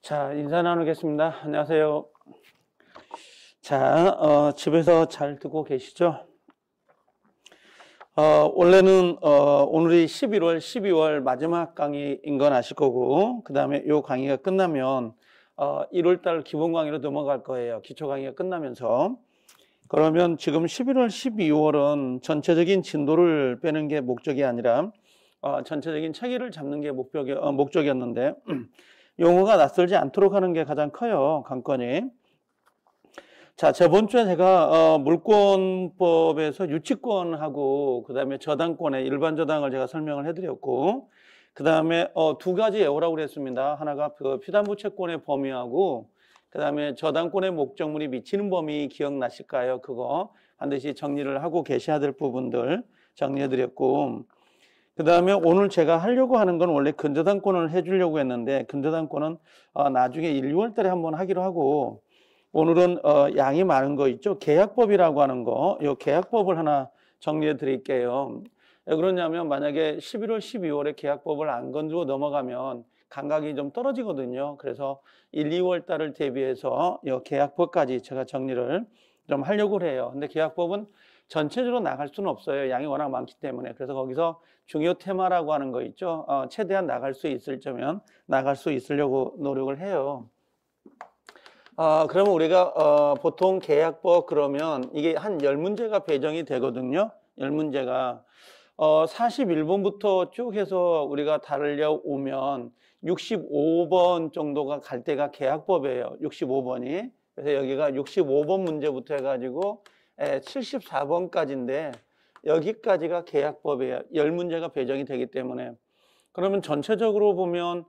자, 인사 나누겠습니다. 안녕하세요. 자, 집에서 잘 듣고 계시죠? 원래는, 오늘이 11월, 12월 마지막 강의인 건 아실 거고, 그 다음에 요 강의가 끝나면, 1월달 기본 강의로 넘어갈 거예요. 기초 강의가 끝나면서. 그러면 지금 11월, 12월은 전체적인 진도를 빼는 게 목적이 아니라, 전체적인 체계를 잡는 게 목적이었는데, 용어가 낯설지 않도록 하는 게 가장 커요, 관건이. 자, 저번 주에 제가 물권법에서 유치권하고 그다음에 저당권의 일반 저당을 제가 설명을 해드렸고, 그다음에 두 가지 외우라고 그랬습니다. 하나가 그 피담보 채권의 범위하고, 그다음에 저당권의 목적물이 미치는 범위 기억나실까요? 그거 반드시 정리를 하고 계셔야 될 부분들 정리해드렸고, 그 다음에 오늘 제가 하려고 하는 건 원래 근저당권을 해주려고 했는데, 근저당권은 나중에 1, 2월 달에 한번 하기로 하고, 오늘은 양이 많은 거 있죠. 계약법이라고 하는 거, 이 계약법을 하나 정리해 드릴게요. 왜 그러냐면 만약에 11월, 12월에 계약법을 안 건드리고 넘어가면 감각이 좀 떨어지거든요. 그래서 1, 2월 달을 대비해서 이 계약법까지 제가 정리를 좀 하려고 해요. 근데 계약법은 전체적으로 나갈 수는 없어요. 양이 워낙 많기 때문에. 그래서 거기서 중요 테마라고 하는 거 있죠. 최대한 나갈 수 있을 점은 나갈 수 있으려고 노력을 해요. 그러면 우리가 보통 계약법 그러면 이게 한 10문제가 배정이 되거든요. 10문제가 41번부터 쭉 해서 우리가 달려오면 65번 정도가 갈 때가 계약법이에요. 65번이. 그래서 여기가 65번 문제부터 해가지고 74번까지인데 여기까지가 계약법이에요. 10문제가 배정이 되기 때문에. 그러면 전체적으로 보면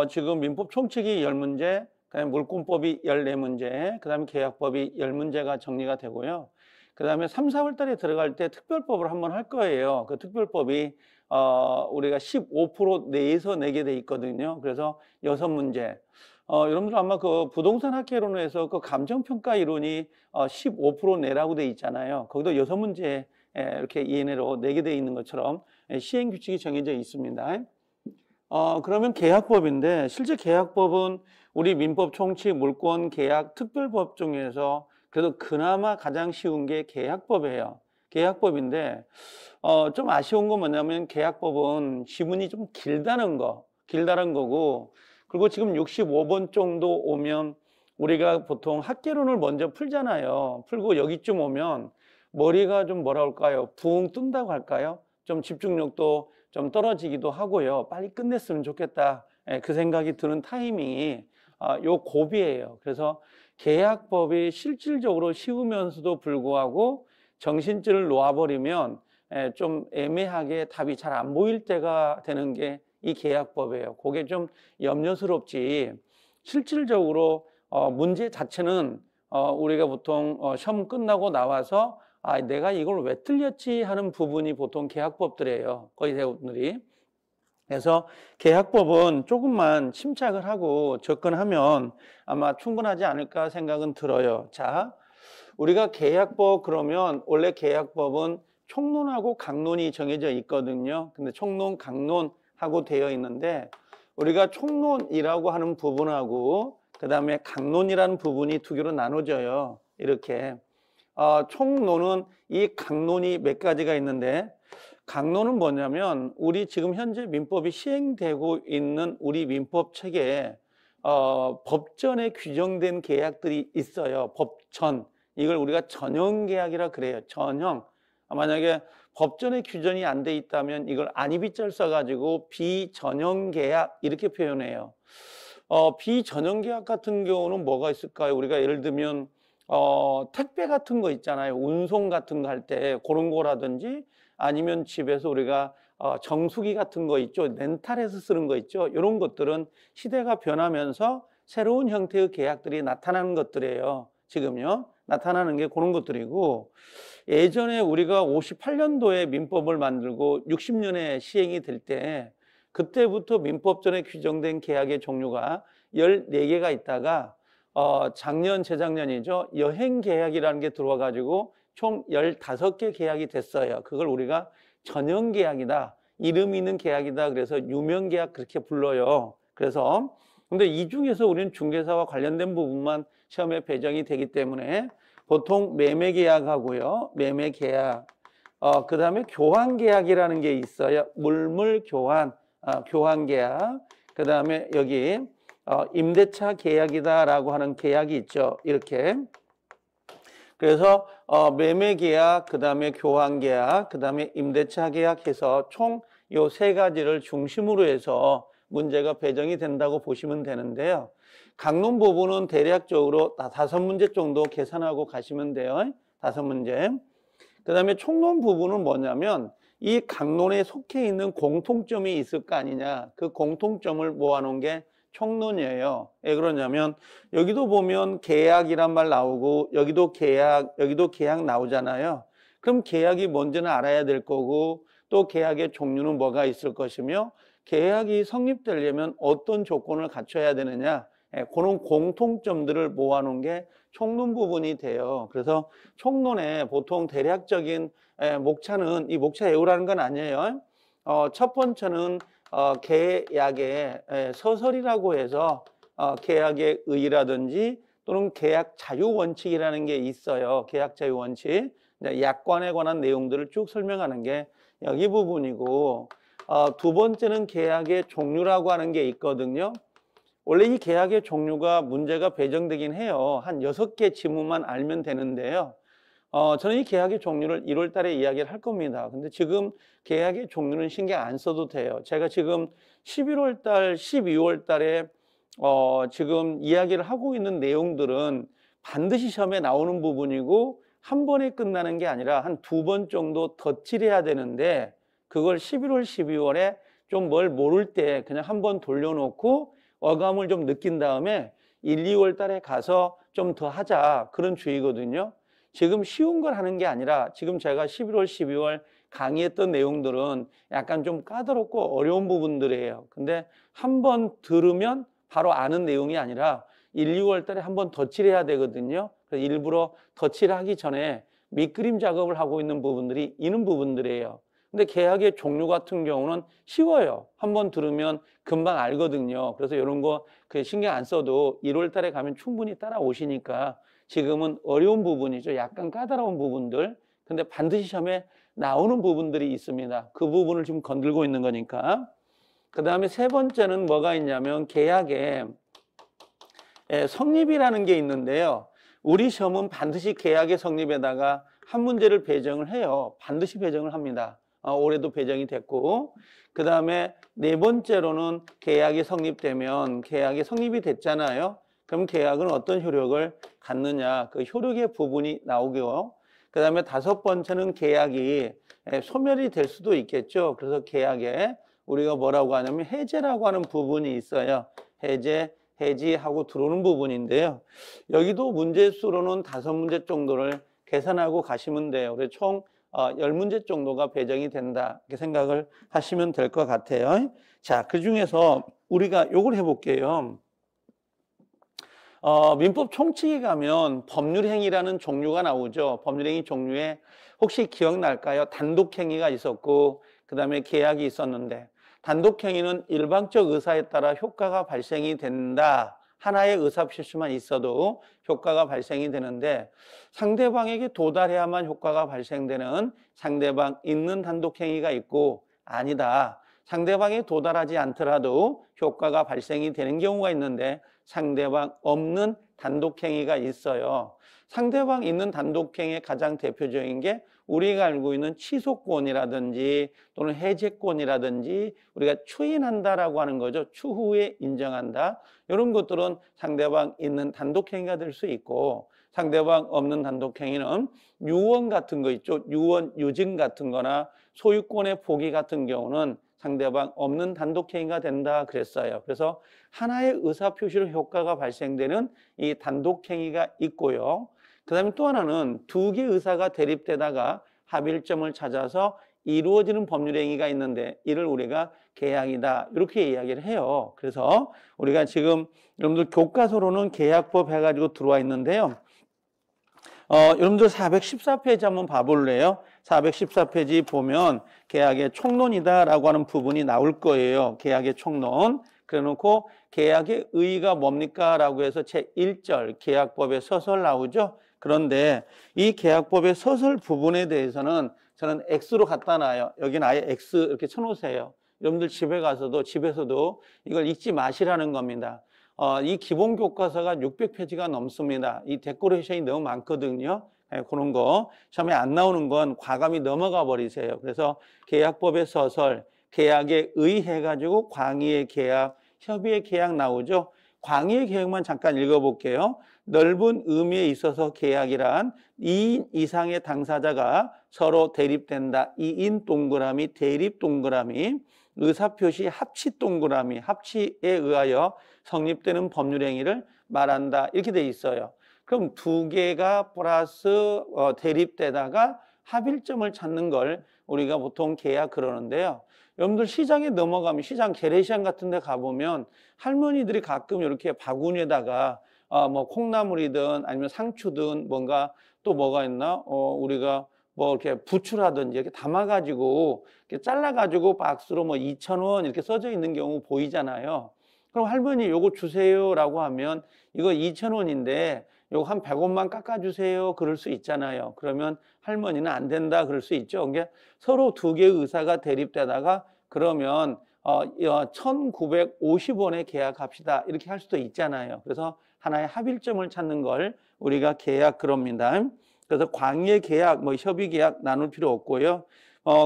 지금 민법 총칙이 10문제, 그다음에 물권법이 14문제, 그다음에 계약법이 10문제가 정리가 되고요. 그다음에 3, 4월 달에 들어갈 때 특별법을 한번 할 거예요. 그 특별법이 우리가 15% 내에서 내게 돼 있거든요. 그래서 6문제. 여러분들 아마 그 부동산 학개론에서 그 감정평가 이론이 15% 내라고 돼 있잖아요. 거기도 6문제 이렇게 이내로 내게 돼 있는 것처럼 시행규칙이 정해져 있습니다. 그러면 계약법인데 실제 계약법은 우리 민법 총칙 물권 계약 특별법 중에서 그래도 그나마 가장 쉬운 게 계약법이에요. 계약법인데 좀 아쉬운 건 뭐냐면 계약법은 지문이 좀 길다는 거고, 그리고 지금 65번 정도 오면 우리가 보통 학개론을 먼저 풀잖아요. 풀고 여기쯤 오면 머리가 좀 뭐라 할까요? 붕 뜬다고 할까요? 좀 집중력도 좀 떨어지기도 하고요. 빨리 끝냈으면 좋겠다. 그 생각이 드는 타이밍이 요 고비예요. 그래서 계약법이 실질적으로 쉬우면서도 불구하고 정신줄을 놓아버리면 좀 애매하게 답이 잘 안 보일 때가 되는 게 이 계약법이에요. 그게 좀 염려스럽지. 실질적으로 문제 자체는 우리가 보통 시험 끝나고 나와서 내가 이걸 왜 틀렸지 하는 부분이 보통 계약법들이에요. 거의 대부분들이. 그래서 계약법은 조금만 침착을 하고 접근하면 아마 충분하지 않을까 생각은 들어요. 자, 우리가 계약법 그러면 원래 계약법은 총론하고 강론이 정해져 있거든요. 근데 총론, 강론하고 되어 있는데 우리가 총론이라고 하는 부분하고 그 다음에 강론이라는 부분이 두 개로 나눠져요. 이렇게. 총론은 이 강론이 몇 가지가 있는데, 강론은 뭐냐면 우리 지금 현재 민법이 시행되고 있는 우리 민법 체계에 법전에 규정된 계약들이 있어요. 법전. 이걸 우리가 전형계약이라 그래요. 전형. 만약에 법전에 규정이 안 돼 있다면 이걸 안이비자를 써가지고 비전형계약 이렇게 표현해요. 비전형계약 같은 경우는 뭐가 있을까요? 우리가 예를 들면 택배 같은 거 있잖아요. 운송 같은 거 할 때 그런 거라든지 아니면 집에서 우리가 정수기 같은 거 있죠. 렌탈해서 쓰는 거 있죠. 이런 것들은 시대가 변하면서 새로운 형태의 계약들이 나타나는 것들이에요. 지금요. 나타나는 게 그런 것들이고, 예전에 우리가 58년도에 민법을 만들고 60년에 시행이 될 때 그때부터 민법전에 규정된 계약의 종류가 14개가 있다가 작년, 재작년이죠. 여행계약이라는 게 들어와가지고 총 15개 계약이 됐어요. 그걸 우리가 전형계약이다. 이름 있는 계약이다. 그래서 유명계약 그렇게 불러요. 그래서 근데 이 중에서 우리는 중개사와 관련된 부분만 시험에 배정이 되기 때문에 보통 매매 계약하고요. 매매 계약. 그 다음에 교환 계약이라는 게 있어요. 물물 교환, 교환 계약. 그 다음에 여기 임대차 계약이다라고 하는 계약이 있죠. 이렇게. 그래서 매매 계약, 그 다음에 교환 계약, 그 다음에 임대차 계약해서 총 요 세 가지를 중심으로 해서 문제가 배정이 된다고 보시면 되는데요. 강론 부분은 대략적으로 5문제 정도 계산하고 가시면 돼요. 5문제. 그 다음에 총론 부분은 뭐냐면 이 강론에 속해 있는 공통점이 있을 거 아니냐. 그 공통점을 모아놓은 게 총론이에요. 왜 그러냐면 여기도 보면 계약이란 말 나오고 여기도 계약 나오잖아요. 그럼 계약이 뭔지는 알아야 될 거고 또 계약의 종류는 뭐가 있을 것이며 계약이 성립되려면 어떤 조건을 갖춰야 되느냐. 그런 공통점들을 모아놓은 게 총론 부분이 돼요. 그래서 총론에 보통 대략적인 목차는 이 목차 외우라는 건 아니에요. 첫 번째는 계약의 서설이라고 해서 계약의 의의라든지 또는 계약 자유 원칙이라는 게 있어요. 계약 자유 원칙. 약관에 관한 내용들을 쭉 설명하는 게 여기 부분이고 두 번째는 계약의 종류라고 하는 게 있거든요. 원래 이 계약의 종류가 문제가 배정되긴 해요. 한 6개 지문만 알면 되는데요. 저는 이 계약의 종류를 1월 달에 이야기를 할 겁니다. 근데 지금 계약의 종류는 신경 안 써도 돼요. 제가 지금 11월 달, 12월 달에 지금 이야기를 하고 있는 내용들은 반드시 시험에 나오는 부분이고 한 번에 끝나는 게 아니라 한 2번 정도 덧칠해야 되는데 그걸 11월, 12월에 좀 뭘 모를 때 그냥 한 번 돌려놓고 어감을 좀 느낀 다음에 1, 2월 달에 가서 좀 더 하자. 그런 주의거든요. 지금 쉬운 걸 하는 게 아니라 지금 제가 11월, 12월 강의했던 내용들은 약간 좀 까다롭고 어려운 부분들이에요. 근데 한 번 들으면 바로 아는 내용이 아니라 1, 2월 달에 한 번 덧칠해야 되거든요. 그래서 일부러 덧칠하기 전에 밑그림 작업을 하고 있는 부분들이 있는 부분들이에요. 근데 계약의 종류 같은 경우는 쉬워요. 한 번 들으면 금방 알거든요. 그래서 이런 거 신경 안 써도 1월 달에 가면 충분히 따라오시니까 지금은 어려운 부분이죠. 약간 까다로운 부분들. 근데 반드시 시험에 나오는 부분들이 있습니다. 그 부분을 지금 건들고 있는 거니까. 그 다음에 세 번째는 뭐가 있냐면 계약의 성립이라는 게 있는데요. 우리 시험은 반드시 계약의 성립에다가 한 문제를 배정을 해요. 반드시 배정을 합니다. 올해도 배정이 됐고. 그 다음에 네 번째로는 계약이 성립되면 계약이 성립이 됐잖아요. 그럼 계약은 어떤 효력을 갖느냐. 그 효력의 부분이 나오고요. 그 다음에 다섯 번째는 계약이 소멸이 될 수도 있겠죠. 그래서 계약에 우리가 뭐라고 하냐면 해제라고 하는 부분이 있어요. 해지하고 들어오는 부분인데요. 여기도 문제수로는 5문제 정도를 계산하고 가시면 돼요. 그래서 총 10문제 정도가 배정이 된다. 이렇게 생각을 하시면 될 것 같아요. 자, 그 중에서 우리가 요걸 해볼게요. 민법 총칙에 가면 법률행위라는 종류가 나오죠. 법률행위 종류에 혹시 기억날까요? 단독행위가 있었고 그 다음에 계약이 있었는데 단독행위는 일방적 의사에 따라 효과가 발생이 된다. 하나의 의사표시만 있어도 효과가 발생이 되는데 상대방에게 도달해야만 효과가 발생되는 상대방 있는 단독행위가 있고 아니다. 상대방에 도달하지 않더라도 효과가 발생이 되는 경우가 있는데 상대방 없는 단독행위가 있어요. 상대방 있는 단독행위의 가장 대표적인 게 우리가 알고 있는 취소권이라든지 또는 해제권이라든지 우리가 추인한다라고 하는 거죠. 추후에 인정한다. 이런 것들은 상대방 있는 단독행위가 될 수 있고 상대방 없는 단독행위는 유언 같은 거 있죠. 유언, 유증 같은 거나 소유권의 포기 같은 경우는 상대방 없는 단독행위가 된다 그랬어요. 그래서 하나의 의사표시로 효과가 발생되는 이 단독행위가 있고요. 그 다음에 또 하나는 2개의 의사가 대립되다가 합일점을 찾아서 이루어지는 법률행위가 있는데 이를 우리가 계약이다 이렇게 이야기를 해요. 그래서 우리가 지금 여러분들 교과서로는 계약법 해가지고 들어와 있는데요. 여러분들 414페이지 한번 봐볼래요? 414페이지 보면 계약의 총론이다라고 하는 부분이 나올 거예요. 계약의 총론. 그래놓고 계약의 의의가 뭡니까? 라고 해서 제1절 계약법의 서설 나오죠. 그런데 이 계약법의 서설 부분에 대해서는 저는 X로 갖다 놔요. 여기는 아예 X 이렇게 쳐놓으세요. 여러분들 집에 가서도 집에서도 이걸 잊지 마시라는 겁니다. 이 기본 교과서가 600페이지가 넘습니다. 이 데코레이션이 너무 많거든요. 그런 거 처음에 안 나오는 건 과감히 넘어가 버리세요. 그래서 계약법의 서설, 계약에 의해 가지고 광의의 계약, 협의의 계약 나오죠. 광의의 계약만 잠깐 읽어볼게요. 넓은 의미에 있어서 계약이란 2인 이상의 당사자가 서로 대립된다. 2인 동그라미, 대립 동그라미, 의사표시 합치 동그라미, 합치에 의하여 성립되는 법률 행위를 말한다. 이렇게 돼 있어요. 그럼 두 개가 플러스 대립되다가 합일점을 찾는 걸 우리가 보통 계약 그러는데요. 여러분들 시장에 넘어가면 시장 재래시장 같은 데 가보면 할머니들이 가끔 이렇게 바구니에다가 뭐 콩나물이든 아니면 상추든 뭔가 또 뭐가 있나 우리가 뭐 이렇게 부추라든지 이렇게 담아가지고 이렇게 잘라가지고 박스로 뭐 2,000원 이렇게 써져 있는 경우 보이잖아요. 그럼 할머니 요거 주세요라고 하면 이거 2,000원인데 요거 한 100원만 깎아주세요. 그럴 수 있잖아요. 그러면 할머니는 안 된다 그럴 수 있죠. 그게 서로 두 개의 의사가 대립되다가 그러면 1,950원에 계약합시다. 이렇게 할 수도 있잖아요. 그래서 하나의 합일점을 찾는 걸 우리가 계약 그럽니다. 그래서 광의 계약, 뭐 협의 계약 나눌 필요 없고요.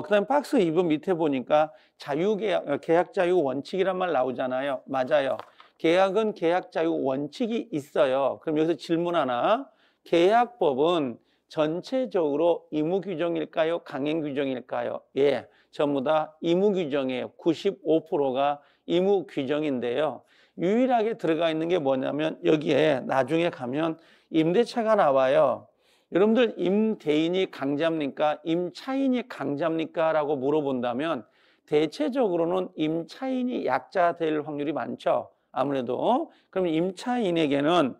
그다음 박스 2번 밑에 보니까 자유계약, 계약 자유 원칙이란 말 나오잖아요. 맞아요. 계약은 계약 자유 원칙이 있어요. 그럼 여기서 질문 하나. 계약법은 전체적으로 의무 규정일까요? 강행 규정일까요? 예, 전부 다 의무 규정이에요. 95%가 의무 규정인데요. 유일하게 들어가 있는 게 뭐냐면 여기에 나중에 가면 임대차가 나와요. 여러분들 임대인이 강자입니까? 임차인이 강자입니까? 라고 물어본다면 대체적으로는 임차인이 약자 될 확률이 많죠. 아무래도. 그럼 임차인에게는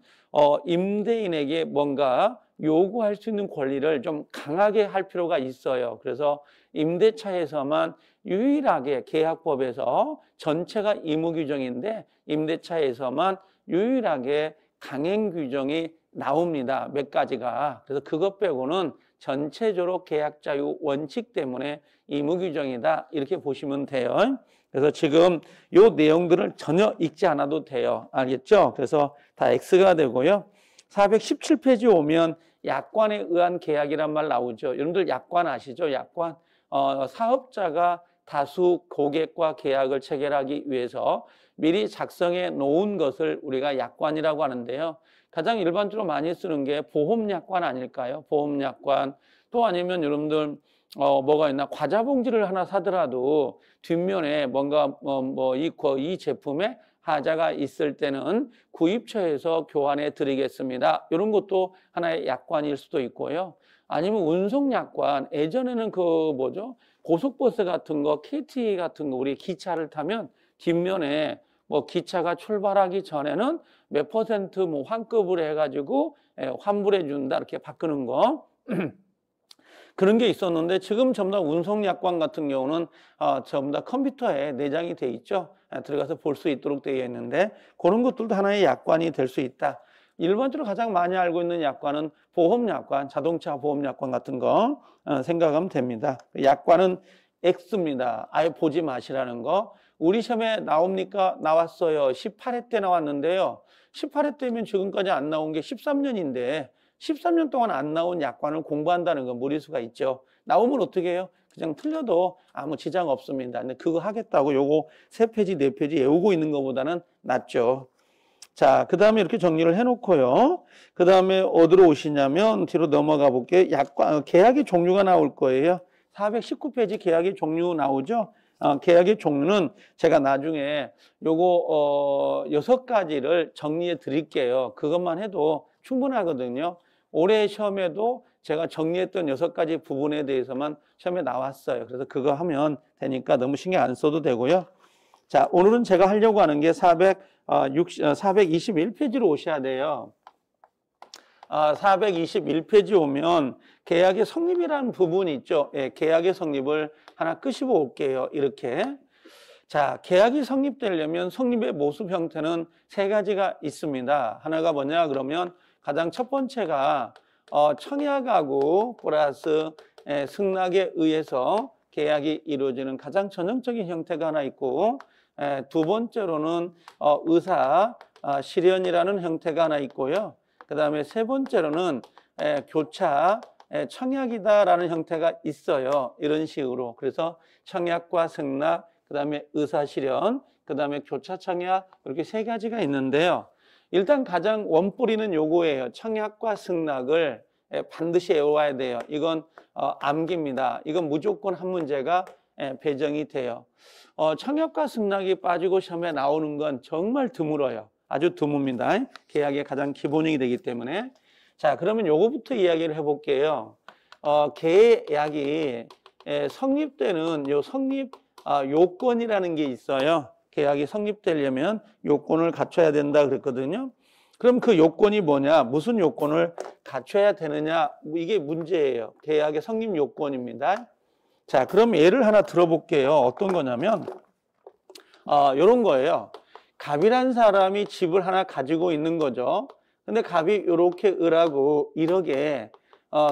임대인에게 뭔가 요구할 수 있는 권리를 좀 강하게 할 필요가 있어요. 그래서 임대차에서만 유일하게 계약법에서 전체가 의무 규정인데 임대차에서만 유일하게 강행 규정이 나옵니다. 몇 가지가. 그래서 그것 빼고는 전체적으로 계약 자유 원칙 때문에 의무 규정이다. 이렇게 보시면 돼요. 그래서 지금 요 내용들을 전혀 읽지 않아도 돼요. 알겠죠? 그래서 다 X가 되고요. 417페이지 오면 약관에 의한 계약이란 말 나오죠. 여러분들 약관 아시죠? 약관. 사업자가 다수 고객과 계약을 체결하기 위해서 미리 작성해 놓은 것을 우리가 약관이라고 하는데요. 가장 일반적으로 많이 쓰는 게 보험약관 아닐까요? 보험약관. 또 아니면 여러분들 뭐가 있나? 과자 봉지를 하나 사더라도 뒷면에 뭔가 이 제품에 하자가 있을 때는 구입처에서 교환해 드리겠습니다. 이런 것도 하나의 약관일 수도 있고요. 아니면 운송약관. 예전에는 고속버스 같은 거, KT 같은 거, 우리 기차를 타면 뒷면에 뭐 기차가 출발하기 전에는 몇 퍼센트 뭐 환급을 해가지고 환불해 준다 이렇게 바꾸는 거. 그런 게 있었는데 지금 전부 다 운송약관 같은 경우는 전부 다 컴퓨터에 내장이 돼 있죠. 들어가서 볼 수 있도록 되어 있는데 그런 것들도 하나의 약관이 될 수 있다. 일반적으로 가장 많이 알고 있는 약관은 보험약관, 자동차 보험약관 같은 거 생각하면 됩니다. 약관은 X입니다. 아예 보지 마시라는 거. 우리 시험에 나옵니까? 나왔어요. 18회 때 나왔는데요. 18회 때면 지금까지 안 나온 게 13년인데 13년 동안 안 나온 약관을 공부한다는 건 무리수가 있죠. 나오면 어떻게 해요? 그냥 틀려도 아무 지장 없습니다. 근데 그거 하겠다고 요거 3페이지, 4페이지 외우고 있는 것보다는 낫죠. 자, 그 다음에 이렇게 정리를 해놓고요. 그 다음에 어디로 오시냐면 뒤로 넘어가 볼게요. 계약의 종류가 나올 거예요. 419페이지 계약의 종류 나오죠. 계약의 종류는 제가 나중에 요거 6가지를 정리해 드릴게요. 그것만 해도 충분하거든요. 올해 시험에도 제가 정리했던 6가지 부분에 대해서만 시험에 나왔어요. 그래서 그거 하면 되니까 너무 신경 안 써도 되고요. 자, 오늘은 제가 하려고 하는 게 421페이지로 오셔야 돼요. 421페이지 오면 계약의 성립이라는 부분이 있죠. 예, 계약의 성립을 하나 끄시고 올게요. 이렇게. 자, 계약이 성립되려면 성립의 모습 형태는 세 가지가 있습니다. 하나가 뭐냐 그러면 가장 첫 번째가 청약하고 플러스 승낙에 의해서 계약이 이루어지는 가장 전형적인 형태가 하나 있고, 두 번째로는 의사 실현이라는 형태가 하나 있고요. 그 다음에 세 번째로는 교차 청약이다라는 형태가 있어요. 이런 식으로. 그래서 청약과 승낙, 그 다음에 의사 실현, 그 다음에 교차 청약, 이렇게 세 가지가 있는데요. 일단 가장 원뿌리는 요거예요. 청약과 승낙을 반드시 외워야 돼요. 이건 암기입니다. 이건 무조건 한 문제가 배정이 돼요. 청약과 승낙이 빠지고 시험에 나오는 건 정말 드물어요. 아주 드뭅니다. 계약의 가장 기본이 되기 때문에. 자, 그러면 요거부터 이야기를 해볼게요. 계약이 성립되는 요 성립 요건이라는 게 있어요. 계약이 성립되려면 요건을 갖춰야 된다 그랬거든요. 그럼 그 요건이 뭐냐? 무슨 요건을 갖춰야 되느냐? 이게 문제예요. 계약의 성립 요건입니다. 자, 그럼 예를 하나 들어볼게요. 어떤 거냐면 요런 거예요. 갑이란 사람이 집을 하나 가지고 있는 거죠. 근데 갑이 요렇게 을하고 1억에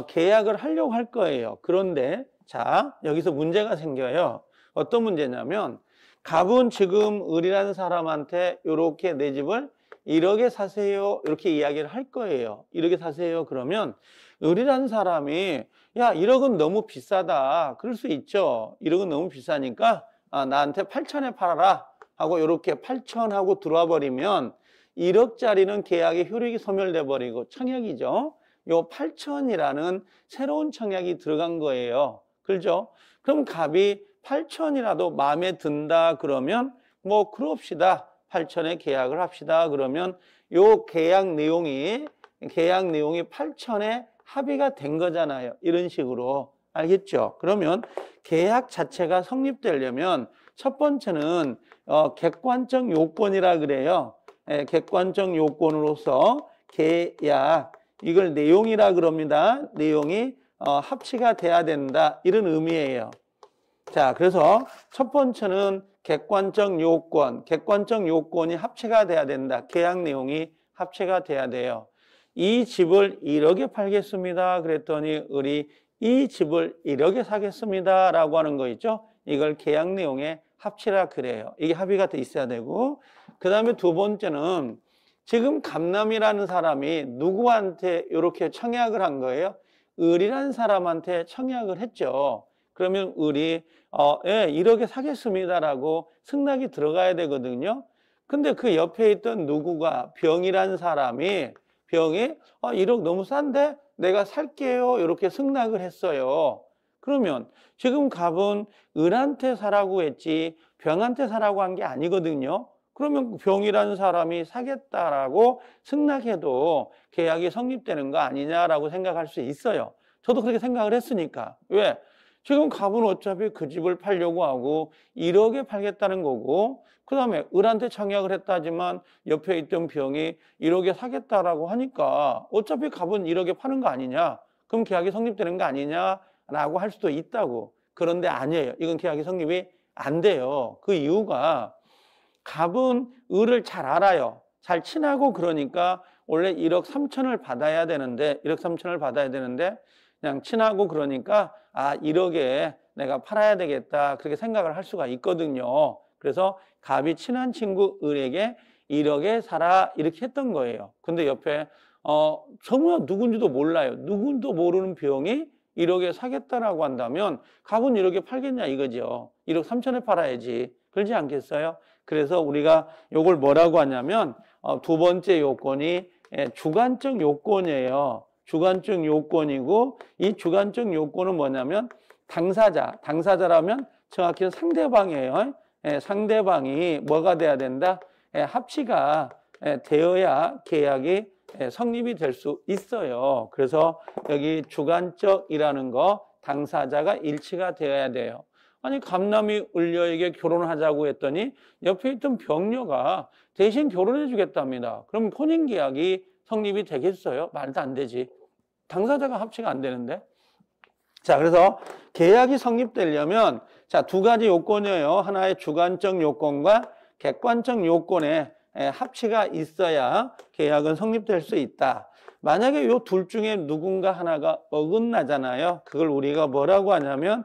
계약을 하려고 할 거예요. 그런데 자, 여기서 문제가 생겨요. 어떤 문제냐면 갑은 지금 을이라는 사람한테 요렇게 내 집을 1억에 사세요 이렇게 이야기를 할 거예요. 1억에 사세요 그러면 을이라는 사람이 야 1억은 너무 비싸다 그럴 수 있죠. 1억은 너무 비싸니까 나한테 8천에 팔아라 하고 요렇게 8천 하고 들어와 버리면 1억짜리는 계약의 효력이 소멸돼 버리고 청약이죠. 요 8천이라는 새로운 청약이 들어간 거예요. 그렇죠? 그럼 갑이 8천이라도 마음에 든다 그러면 뭐 그럽시다. 8천에 계약을 합시다. 그러면 요 계약 내용이 8천에 합의가 된 거잖아요. 이런 식으로. 알겠죠? 그러면 계약 자체가 성립되려면 첫 번째는 객관적 요건이라 그래요. 객관적 요건으로서 계약, 이걸 내용이라 그럽니다. 내용이 합치가 돼야 된다. 이런 의미예요. 자, 그래서 첫 번째는 객관적 요건, 객관적 요건이 합체가 돼야 된다. 계약 내용이 합체가 돼야 돼요. 이 집을 1억에 팔겠습니다. 그랬더니 을이 이 집을 1억에 사겠습니다. 라고 하는 거 있죠. 이걸 계약 내용에 합치라 그래요. 이게 합의가 돼 있어야 되고, 그 다음에 두 번째는 지금 갑남이라는 사람이 누구한테 이렇게 청약을 한 거예요? 을이라는 사람한테 청약을 했죠. 그러면 을이 1억에 사겠습니다라고 승낙이 들어가야 되거든요. 근데 그 옆에 있던 누구가 병이라는 사람이 1억 너무 싼데 내가 살게요 이렇게 승낙을 했어요. 그러면 지금 갑은 을한테 사라고 했지 병한테 사라고 한 게 아니거든요. 그러면 병이라는 사람이 사겠다라고 승낙해도 계약이 성립되는 거 아니냐라고 생각할 수 있어요. 저도 그렇게 생각을 했으니까. 왜? 지금 갑은 어차피 그 집을 팔려고 하고 1억에 팔겠다는 거고, 그 다음에 을한테 청약을 했다지만 옆에 있던 병이 1억에 사겠다라고 하니까 어차피 갑은 1억에 파는 거 아니냐? 그럼 계약이 성립되는 거 아니냐라고 할 수도 있다고. 그런데 아니에요. 이건 계약이 성립이 안 돼요. 그 이유가 갑은 을을 잘 알아요. 잘 친하고 그러니까 원래 1억 3천을 받아야 되는데 1억 3천을 받아야 되는데 그냥 친하고 그러니까 1억에 내가 팔아야 되겠다 그렇게 생각을 할 수가 있거든요. 그래서 갑이 친한 친구 을에게 1억에 사라 이렇게 했던 거예요. 근데 옆에 정말 누군지도 몰라요. 누군지도 모르는 병이 1억에 사겠다라고 한다면 갑은 1억에 팔겠냐 이거죠. 1억 3천에 팔아야지. 그러지 않겠어요? 그래서 우리가 이걸 뭐라고 하냐면 두 번째 요건이 주관적 요건이에요. 주관적 요건이고 이 주관적 요건은 뭐냐면 당사자라면 정확히는 상대방이에요. 상대방이 뭐가 돼야 된다? 합치가 되어야 계약이 성립이 될 수 있어요. 그래서 여기 주관적이라는 거 당사자가 일치가 되어야 돼요. 아니 갑남이 을녀에게 결혼하자고 했더니 옆에 있던 병녀가 대신 결혼해 주겠답니다. 그럼 혼인계약이 성립이 되겠어요? 말도 안 되지. 당사자가 합치가 안 되는데. 자, 그래서 계약이 성립되려면 자, 두 가지 요건이에요. 하나의 주관적 요건과 객관적 요건의 합치가 있어야 계약은 성립될 수 있다. 만약에 요 둘 중에 누군가 하나가 어긋나잖아요. 그걸 우리가 뭐라고 하냐면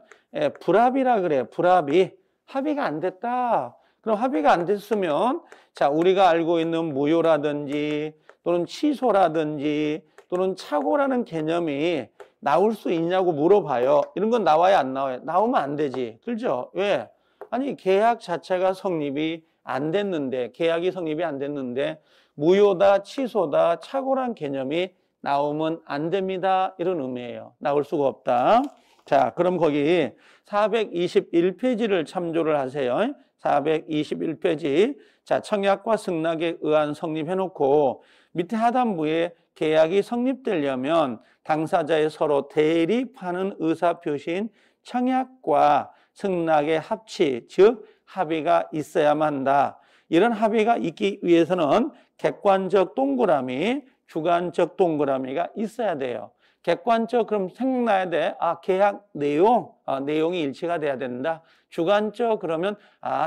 불합이라 그래요. 불합이. 합의가 안 됐다. 그럼 합의가 안 됐으면 자, 우리가 알고 있는 무효라든지 또는 취소라든지 또는 착오라는 개념이 나올 수 있냐고 물어봐요. 이런 건 나와야 안 나와요? 나오면 안 되지. 그렇죠? 왜? 아니, 계약 자체가 성립이 안 됐는데, 계약이 성립이 안 됐는데 무효다, 취소다, 착오란 개념이 나오면 안 됩니다. 이런 의미예요. 나올 수가 없다. 자, 그럼 거기 421페이지를 참조를 하세요. 421페이지. 자, 청약과 승낙에 의한 성립해놓고 밑에 하단부에 계약이 성립되려면 당사자의 서로 대립하는 의사표시인 청약과 승낙의 합치, 즉 합의가 있어야만 한다. 이런 합의가 있기 위해서는 객관적 동그라미, 주관적 동그라미가 있어야 돼요. 객관적 그럼 생각나야 돼. 아, 계약 내용, 내용이 일치가 돼야 된다. 주관적 그러면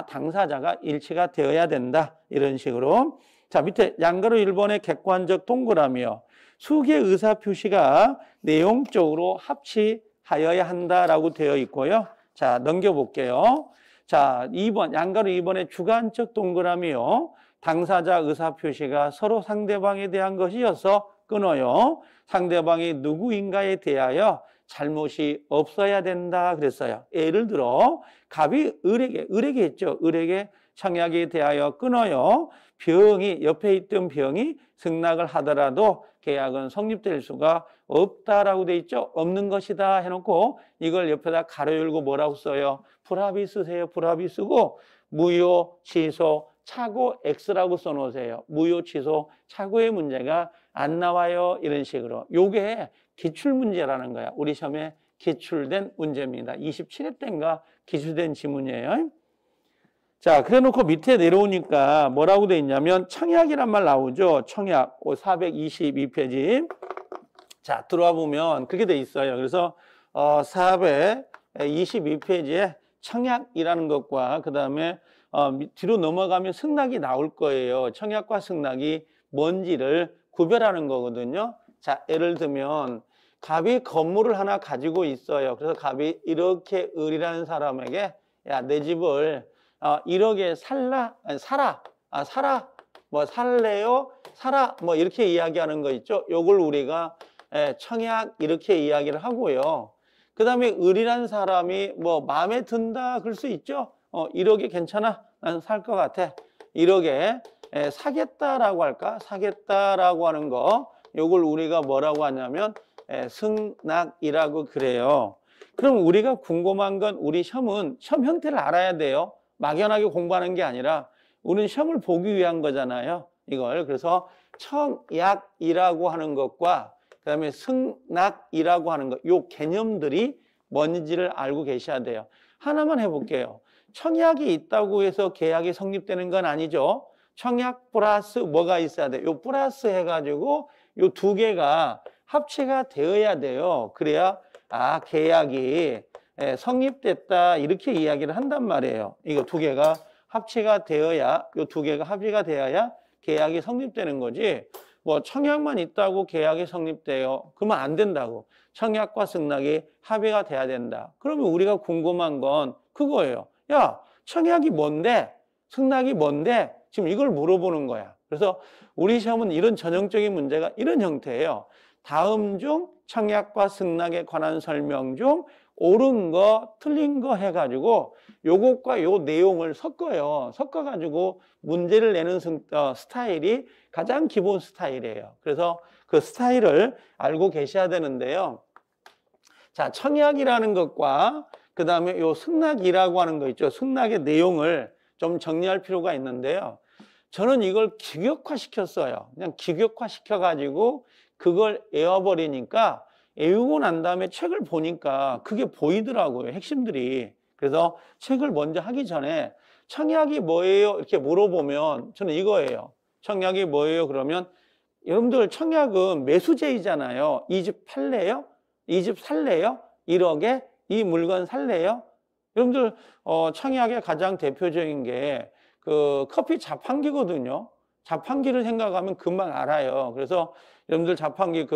당사자가 일치가 되어야 된다. 이런 식으로. 자, 밑에 양가로 1번의 객관적 동그라미요. 수기의 의사표시가 내용적으로 합치하여야 한다라고 되어 있고요. 자, 넘겨볼게요. 자, 2번, 양가로 2번의 주관적 동그라미요. 당사자 의사표시가 서로 상대방에 대한 것이어서 끊어요. 상대방이 누구인가에 대하여 잘못이 없어야 된다 그랬어요. 예를 들어 갑이 을에게 했죠. 을에게 청약에 대하여 끊어요. 병이 옆에 있던 병이 승낙을 하더라도 계약은 성립될 수가 없다라고 돼 있죠. 없는 것이다 해놓고 이걸 옆에다 가로 열고 뭐라고 써요? 불합의 쓰세요. 불합의 쓰고 무효, 취소, 착오 X라고 써놓으세요. 무효, 취소, 착오의 문제가 안 나와요. 이런 식으로. 요게 기출문제라는 거야. 우리 시험에 기출된 문제입니다. 27회 때인가 기출된 지문이에요. 자, 그래 놓고 밑에 내려오니까 뭐라고 돼 있냐면 청약이란 말 나오죠. 청약 422페이지. 자, 들어와 보면 그렇게 돼 있어요. 그래서 422페이지에 청약이라는 것과 그 다음에 뒤로 넘어가면 승낙이 나올 거예요. 청약과 승낙이 뭔지를 구별하는 거거든요. 자, 예를 들면 갑이 건물을 하나 가지고 있어요. 그래서 갑이 이렇게 을이라는 사람에게 야, 내 집을 1억에 사라, 뭐 살래요? 사라, 뭐 이렇게 이야기하는 거 있죠. 요걸 우리가 청약 이렇게 이야기를 하고요. 그 다음에 을이라는 사람이 뭐 마음에 든다 그럴 수 있죠. 1억에 괜찮아? 난 살 것 같아. 1억에 사겠다라고 할까? 사겠다라고 하는 거 요걸 우리가 뭐라고 하냐면 승낙이라고 그래요. 그럼 우리가 궁금한 건 우리 시험은 시험 형태를 알아야 돼요. 막연하게 공부하는 게 아니라 우리는 시험을 보기 위한 거잖아요. 이걸. 그래서 청약이라고 하는 것과 그 다음에 승낙이라고 하는 것, 요 개념들이 뭔지를 알고 계셔야 돼요. 하나만 해볼게요. 청약이 있다고 해서 계약이 성립되는 건 아니죠. 청약 플러스 뭐가 있어야 돼요? 요 플러스 해가지고 요 두 개가 합치가 되어야 돼요. 그래야 계약이 성립됐다 이렇게 이야기를 한단 말이에요. 이거 두 개가 합치가 되어야 요 두 개가 합의가 되어야 계약이 성립되는 거지. 뭐 청약만 있다고 계약이 성립돼요. 그러면 안 된다고. 청약과 승낙이 합의가 돼야 된다. 그러면 우리가 궁금한 건 그거예요. 야, 청약이 뭔데? 승낙이 뭔데? 지금 이걸 물어보는 거야. 그래서 우리 시험은 이런 전형적인 문제가 이런 형태예요. 다음 중 청약과 승낙에 관한 설명 중 옳은 거, 틀린 거 해가지고 요것과 요 내용을 섞어요. 섞어가지고 문제를 내는 스타일이 가장 기본 스타일이에요. 그래서 그 스타일을 알고 계셔야 되는데요. 자, 청약이라는 것과 그 다음에 요 승낙이라고 하는 거 있죠. 승낙의 내용을 좀 정리할 필요가 있는데요. 저는 이걸 기격화 시켰어요. 그냥 기격화 시켜가지고 그걸 외워버리니까 외우고 난 다음에 책을 보니까 그게 보이더라고요. 핵심들이. 그래서 책을 먼저 하기 전에 청약이 뭐예요? 이렇게 물어보면 저는 이거예요. 청약이 뭐예요? 그러면 여러분들 청약은 매수제이잖아요. 이 집 팔래요? 이 집 살래요? 1억에 이 물건 살래요? 여러분들 청약의 가장 대표적인 게 그 커피 자판기거든요. 자판기를 생각하면 금방 알아요. 그래서 여러분들 자판기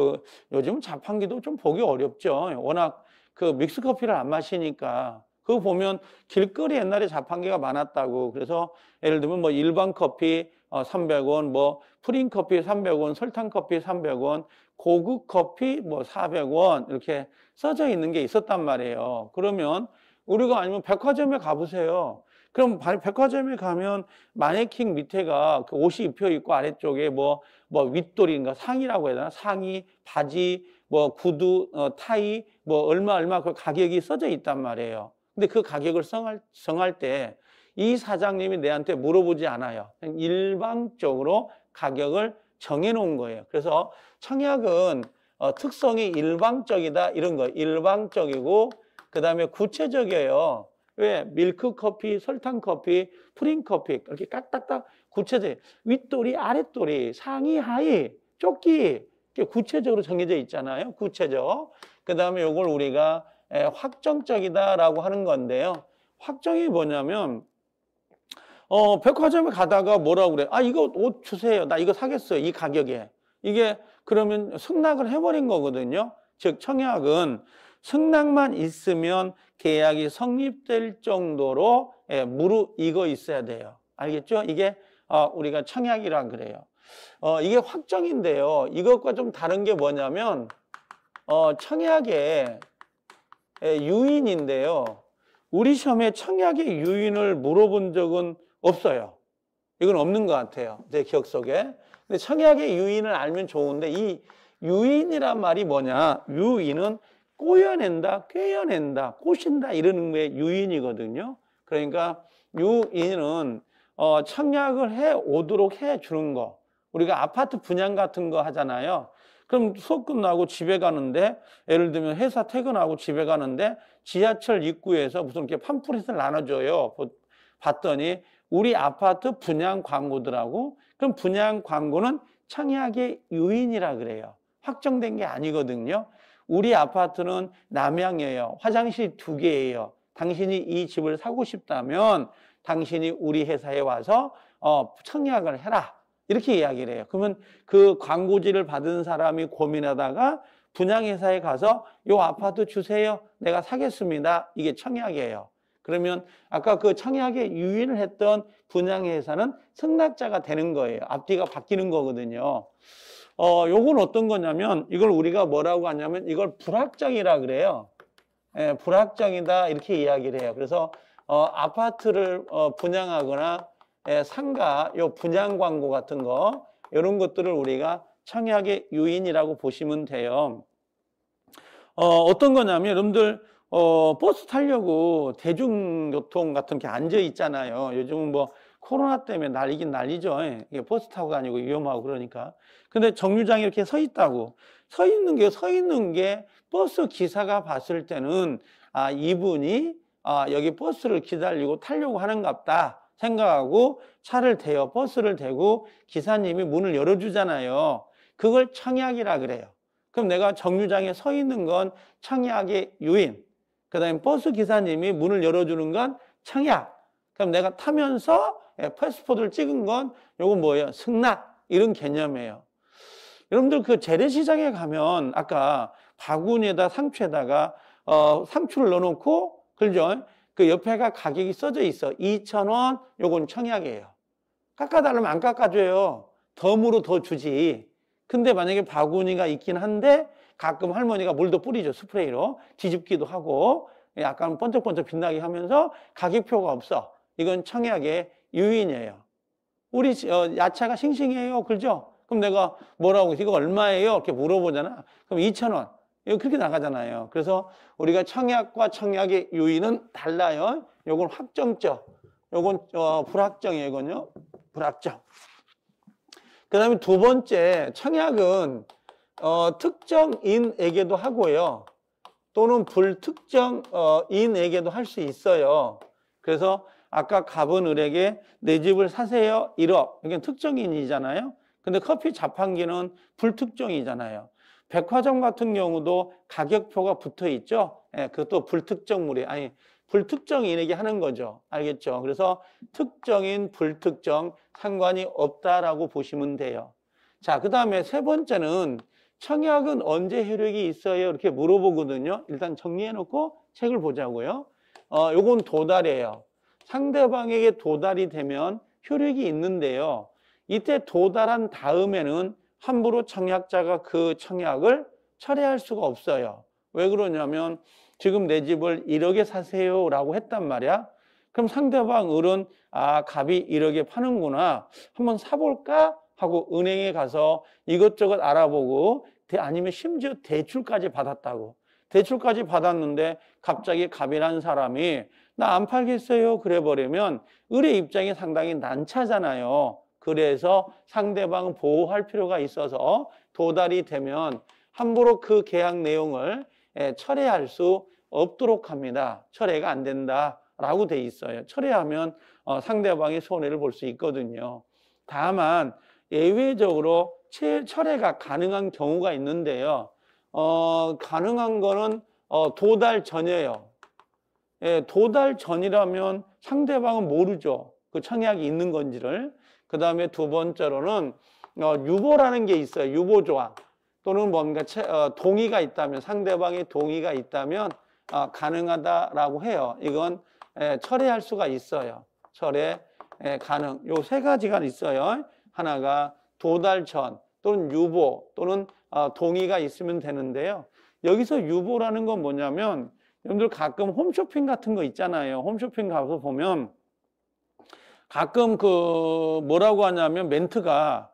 요즘 자판기도 좀 보기 어렵죠. 워낙 그 믹스 커피를 안 마시니까. 그거 보면 길거리 옛날에 자판기가 많았다고. 그래서 예를 들면 뭐 일반 커피 300원, 뭐 프린 커피 300원, 설탕 커피 300원, 고급 커피 뭐 400원 이렇게 써져 있는 게 있었단 말이에요. 그러면 우리가 아니면 백화점에 가보세요. 그럼 백화점에 가면 마네킹 밑에가 그 옷이 입혀 있고 아래쪽에 뭐 윗돌인가 상의라고 해야 되나? 상의, 바지, 뭐 구두, 타이, 뭐 얼마 그 가격이 써져 있단 말이에요. 근데 그 가격을 정할 때 이 사장님이 내한테 물어보지 않아요. 일방적으로 가격을 정해 놓은 거예요. 그래서 청약은 특성이 일방적이다 이런 거. 일방적이고 그다음에 구체적이에요. 왜? 밀크 커피, 설탕 커피, 프린 커피 이렇게 딱딱딱 구체적. 윗돌이, 아랫돌이, 상의, 하의, 조끼 이렇게 구체적으로 정해져 있잖아요. 구체적. 그다음에 이걸 우리가 확정적이다라고 하는 건데요. 확정이 뭐냐면 백화점에 가다가 뭐라고 그래? 아, 이거 옷 주세요. 나 이거 사겠어요. 이 가격에. 이게 그러면 승낙을 해버린 거거든요. 즉 청약은 승낙만 있으면 계약이 성립될 정도로 무르익어 있어야 돼요. 알겠죠? 이게 우리가 청약이라 그래요. 이게 확정인데요. 이것과 좀 다른 게 뭐냐면 청약의 유인인데요. 우리 시험에 청약의 유인을 물어본 적은 없어요. 이건 없는 것 같아요. 제 기억 속에. 근데 청약의 유인을 알면 좋은데 이 유인이란 말이 뭐냐? 유인은 꼬여낸다, 꿰어낸다, 꼬신다 이러는 게 유인이거든요. 그러니까 유인은 청약을 해 오도록 해 주는 거. 우리가 아파트 분양 같은 거 하잖아요. 그럼 수업 끝나고 집에 가는데 예를 들면 회사 퇴근하고 집에 가는데 지하철 입구에서 무슨 이렇게 팜플렛을 나눠줘요. 봤더니 우리 아파트 분양 광고더라고. 그럼 분양 광고는 청약의 유인이라 그래요. 확정된 게 아니거든요. 우리 아파트는 남양이에요. 화장실 2개예요. 당신이 이 집을 사고 싶다면 당신이 우리 회사에 와서 청약을 해라. 이렇게 이야기를 해요. 그러면 그 광고지를 받은 사람이 고민하다가 분양회사에 가서 요 아파트 주세요. 내가 사겠습니다. 이게 청약이에요. 그러면 아까 그 청약에 유인을 했던 분양회사는 승낙자가 되는 거예요. 앞뒤가 바뀌는 거거든요. 요건 어떤 거냐면 이걸 우리가 뭐라고 하냐면 이걸 불확정이라 그래요. 불확정이다 이렇게 이야기를 해요. 그래서 아파트를 분양하거나 상가 요 분양 광고 같은 거 이런 것들을 우리가 청약의 유인이라고 보시면 돼요. 어떤 거냐면 여러분들 버스 타려고 대중교통 같은 게 앉아 있잖아요. 요즘은 뭐 코로나 때문에 난리긴 난리죠. 이게 버스 타고 다니고 위험하고 그러니까. 근데 정류장에 이렇게 서 있다고. 서 있는 게 버스 기사가 봤을 때는 이분이 여기 버스를 기다리고 타려고 하는갑다 생각하고 차를 대요. 버스를 대고 기사님이 문을 열어주잖아요. 그걸 청약이라 그래요. 그럼 내가 정류장에 서 있는 건 청약의 유인. 그 다음에 버스 기사님이 문을 열어주는 건 청약. 그럼 내가 타면서 패스포드를 찍은 건 요건 뭐예요? 승낙. 이런 개념이에요. 여러분들 그 재래시장에 가면 아까 바구니에다 상추에다가 상추를 넣어놓고 그죠? 그 옆에가 가격이 써져 있어. 2,000원. 요건 청약이에요. 깎아달라면 안 깎아줘요. 덤으로 더 주지. 근데 만약에 바구니가 있긴 한데 가끔 할머니가 물도 뿌리죠. 스프레이로. 뒤집기도 하고 약간 번쩍번쩍 빛나게 하면서 가격표가 없어. 이건 청약의 유인이에요. 우리 야채가 싱싱해요. 그죠? 그럼 내가 뭐라고 이거 얼마예요? 이렇게 물어보잖아. 그럼 2,000원. 이거 그렇게 나가잖아요. 그래서 우리가 청약과 청약의 유인은 달라요. 요건 확정적. 요건 불확정이에요. 이건요. 불확정. 그 다음에 두 번째, 청약은 특정인에게도 하고요. 또는 불특정인에게도 할 수 있어요. 그래서 아까 갑은 을에게 내 집을 사세요. 1억. 이게 특정인이잖아요. 근데 커피 자판기는 불특정이잖아요. 백화점 같은 경우도 가격표가 붙어 있죠. 예, 그것도 불특정물이 아니 불특정인에게 하는 거죠. 알겠죠? 그래서 특정인, 불특정 상관이 없다라고 보시면 돼요. 자, 그다음에 세 번째는 청약은 언제 효력이 있어요? 이렇게 물어보거든요. 일단 정리해 놓고 책을 보자고요. 요건 도달이에요. 상대방에게 도달이 되면 효력이 있는데요. 이때 도달한 다음에는 함부로 청약자가 그 청약을 철회할 수가 없어요. 왜 그러냐면 지금 내 집을 1억에 사세요 라고 했단 말이야. 그럼 상대방 을은 아, 값이 1억에 파는구나. 한번 사볼까? 하고 은행에 가서 이것저것 알아보고 아니면 심지어 대출까지 받았다고. 대출까지 받았는데 갑자기 갑이라는 사람이 나 안 팔겠어요 그래 버리면 을의 입장이 상당히 난처하잖아요. 그래서 상대방을 보호할 필요가 있어서 도달이 되면 함부로 그 계약 내용을 철회할 수 없도록 합니다. 철회가 안 된다라고 돼 있어요. 철회하면 상대방이 손해를 볼 수 있거든요. 다만 예외적으로 철회가 가능한 경우가 있는데요. 가능한 거는 도달 전이에요. 예, 도달 전이라면 상대방은 모르죠. 그 청약이 있는 건지를. 그 다음에 두 번째로는 유보라는 게 있어요. 유보조항 또는 뭔가 동의가 있다면 상대방의 동의가 있다면 가능하다라고 해요. 이건 철회할 수가 있어요. 철회 가능. 요 세 가지가 있어요. 하나가 도달 전 또는 유보 또는 동의가 있으면 되는데요. 여기서 유보라는 건 뭐냐면 여러분들 가끔 홈쇼핑 같은 거 있잖아요. 홈쇼핑 가서 보면 가끔 그 뭐라고 하냐면 멘트가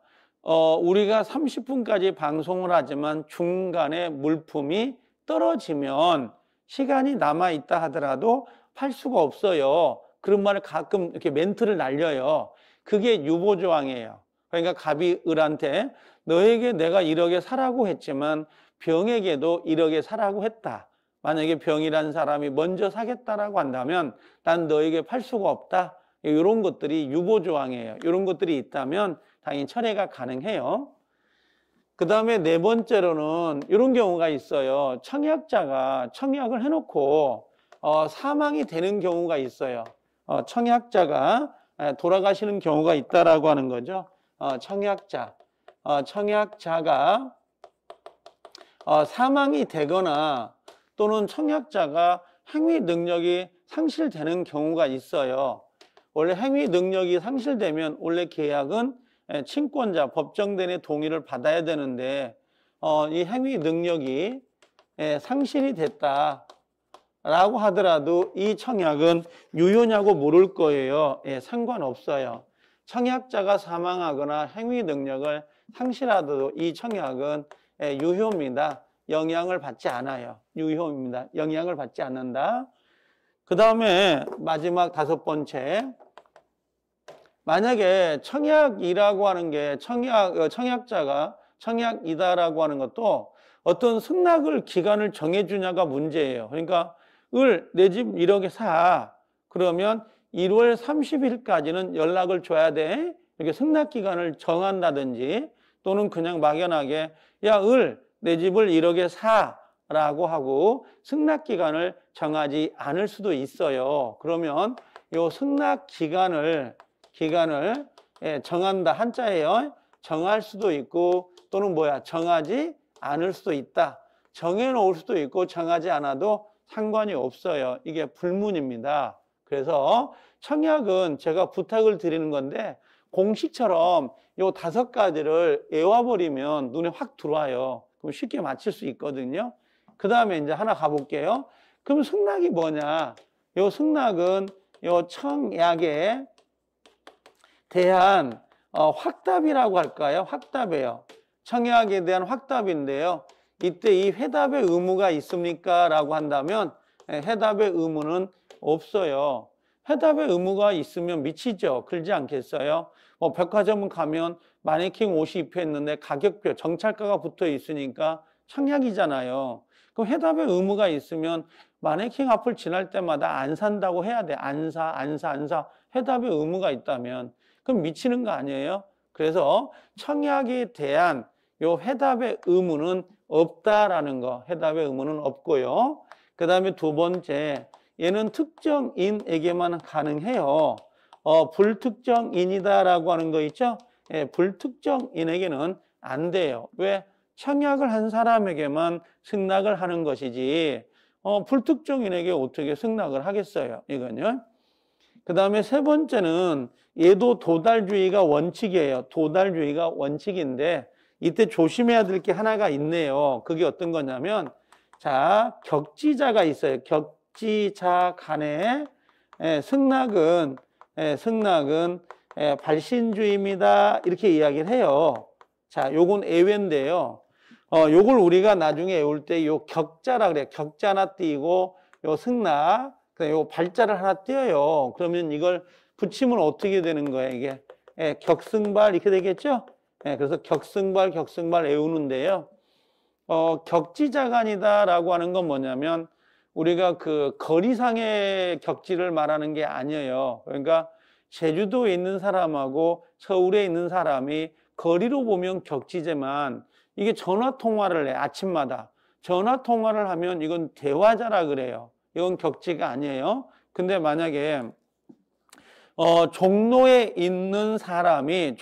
우리가 30분까지 방송을 하지만 중간에 물품이 떨어지면 시간이 남아 있다 하더라도 팔 수가 없어요. 그런 말을 가끔 이렇게 멘트를 날려요. 그게 유보조항이에요. 그러니까 갑이 을한테 너에게 내가 1억에 사라고 했지만 병에게도 1억에 사라고 했다. 만약에 병이라는 사람이 먼저 사겠다라고 한다면 난 너에게 팔 수가 없다. 이런 것들이 유보조항이에요. 이런 것들이 있다면 당연히 철회가 가능해요. 그 다음에 네 번째로는 이런 경우가 있어요. 청약자가 청약을 해놓고 사망이 되는 경우가 있어요. 청약자가 돌아가시는 경우가 있다라고 하는 거죠. 청약자가 사망이 되거나 또는 청약자가 행위 능력이 상실되는 경우가 있어요. 원래 행위 능력이 상실되면 원래 계약은 친권자, 법정대리인의 동의를 받아야 되는데 이 행위 능력이 상실이 됐다라고 하더라도 이 청약은 유효냐고 물을 거예요. 상관없어요. 청약자가 사망하거나 행위 능력을 상실하더라도 이 청약은 유효입니다. 영향을 받지 않아요. 유효입니다. 영향을 받지 않는다. 그 다음에 마지막 다섯 번째. 만약에 청약이라고 하는 게 청약자가 청약이다라고 하는 것도 어떤 승낙을 기간을 정해주냐가 문제예요. 그러니까 내 집 1억에 사. 그러면 1월 30일까지는 연락을 줘야 돼. 이렇게 승낙 기간을 정한다든지 또는 그냥 막연하게 야, 내 집을 1억에 사라고 하고 승낙 기간을 정하지 않을 수도 있어요. 그러면 이 승낙 기간을 정한다. 한자예요. 정할 수도 있고 또는 정하지 않을 수도 있다. 정해놓을 수도 있고 정하지 않아도 상관이 없어요. 이게 불문입니다. 그래서 청약은 제가 부탁을 드리는 건데 공식처럼 요 5가지를 외워버리면 눈에 확 들어와요. 그럼 쉽게 맞힐 수 있거든요. 그 다음에 이제 하나 가볼게요. 그럼 승낙이 뭐냐? 요 승낙은 요 청약에 대한 확답이라고 할까요? 확답이에요. 청약에 대한 확답인데요. 이때 이 회답의 의무가 있습니까? 라고 한다면 회답의 의무는 없어요. 회답의 의무가 있으면 미치죠. 그러지 않겠어요? 백화점은 가면 마네킹 옷이 입혀있는데 가격표, 정찰가가 붙어 있으니까 청약이잖아요. 그럼 회답의 의무가 있으면 마네킹 앞을 지날 때마다 안 산다고 해야 돼. 안 사. 회답의 의무가 있다면. 그럼 미치는 거 아니에요? 그래서 청약에 대한 요 회답의 의무는 없다라는 거. 해답의 의무는 없고요. 그 다음에 두 번째, 얘는 특정인에게만 가능해요. 불특정인이다라고 하는 거 있죠? 예, 불특정인에게는 안 돼요. 왜? 청약을 한 사람에게만 승낙을 하는 것이지, 불특정인에게 어떻게 승낙을 하겠어요? 이건요. 그 다음에 세 번째는 얘도 도달주의가 원칙이에요. 도달주의가 원칙인데 이때 조심해야 될 게 하나가 있네요. 그게 어떤 거냐면, 자, 격지자가 있어요. 격지자 간의 승낙은 발신주의입니다. 이렇게 이야기를 해요. 자, 요건 예외인데요. 요걸 우리가 나중에 외울 때 요 격자라 그래요. 격자 하나 띄고 요 승낙, 요 발자를 하나 띄어요. 그러면 이걸 붙이면 어떻게 되는 거예요? 이게 격승발 이렇게 되겠죠? 그래서 격승발 외우는데요. 격지자간이다라고 하는 건 뭐냐면 우리가 그 거리상의 격지를 말하는 게 아니에요. 그러니까 제주도에 있는 사람하고 서울에 있는 사람이 거리로 보면 격지지만 이게 전화 통화를 해. 아침마다 전화 통화를 하면 이건 대화자라 그래요. 이건 격지가 아니에요. 근데 만약에 종로에 있는 사람이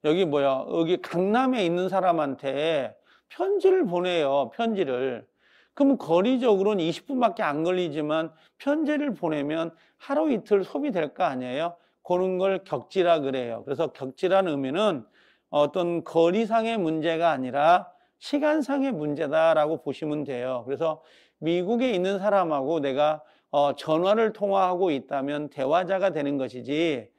여기 강남에 있는 사람한테 편지를 보내요. 편지를. 그럼 거리적으로는 20분밖에 안 걸리지만 편지를 보내면 하루 이틀 소비될 거 아니에요. 그런 걸 격지라 그래요. 그래서 격지라는 의미는 어떤 거리상의 문제가 아니라 시간상의 문제다라고 보시면 돼요. 그래서 미국에 있는 사람하고 내가 전화를 통화하고 있다면 대화자가 되는 것이지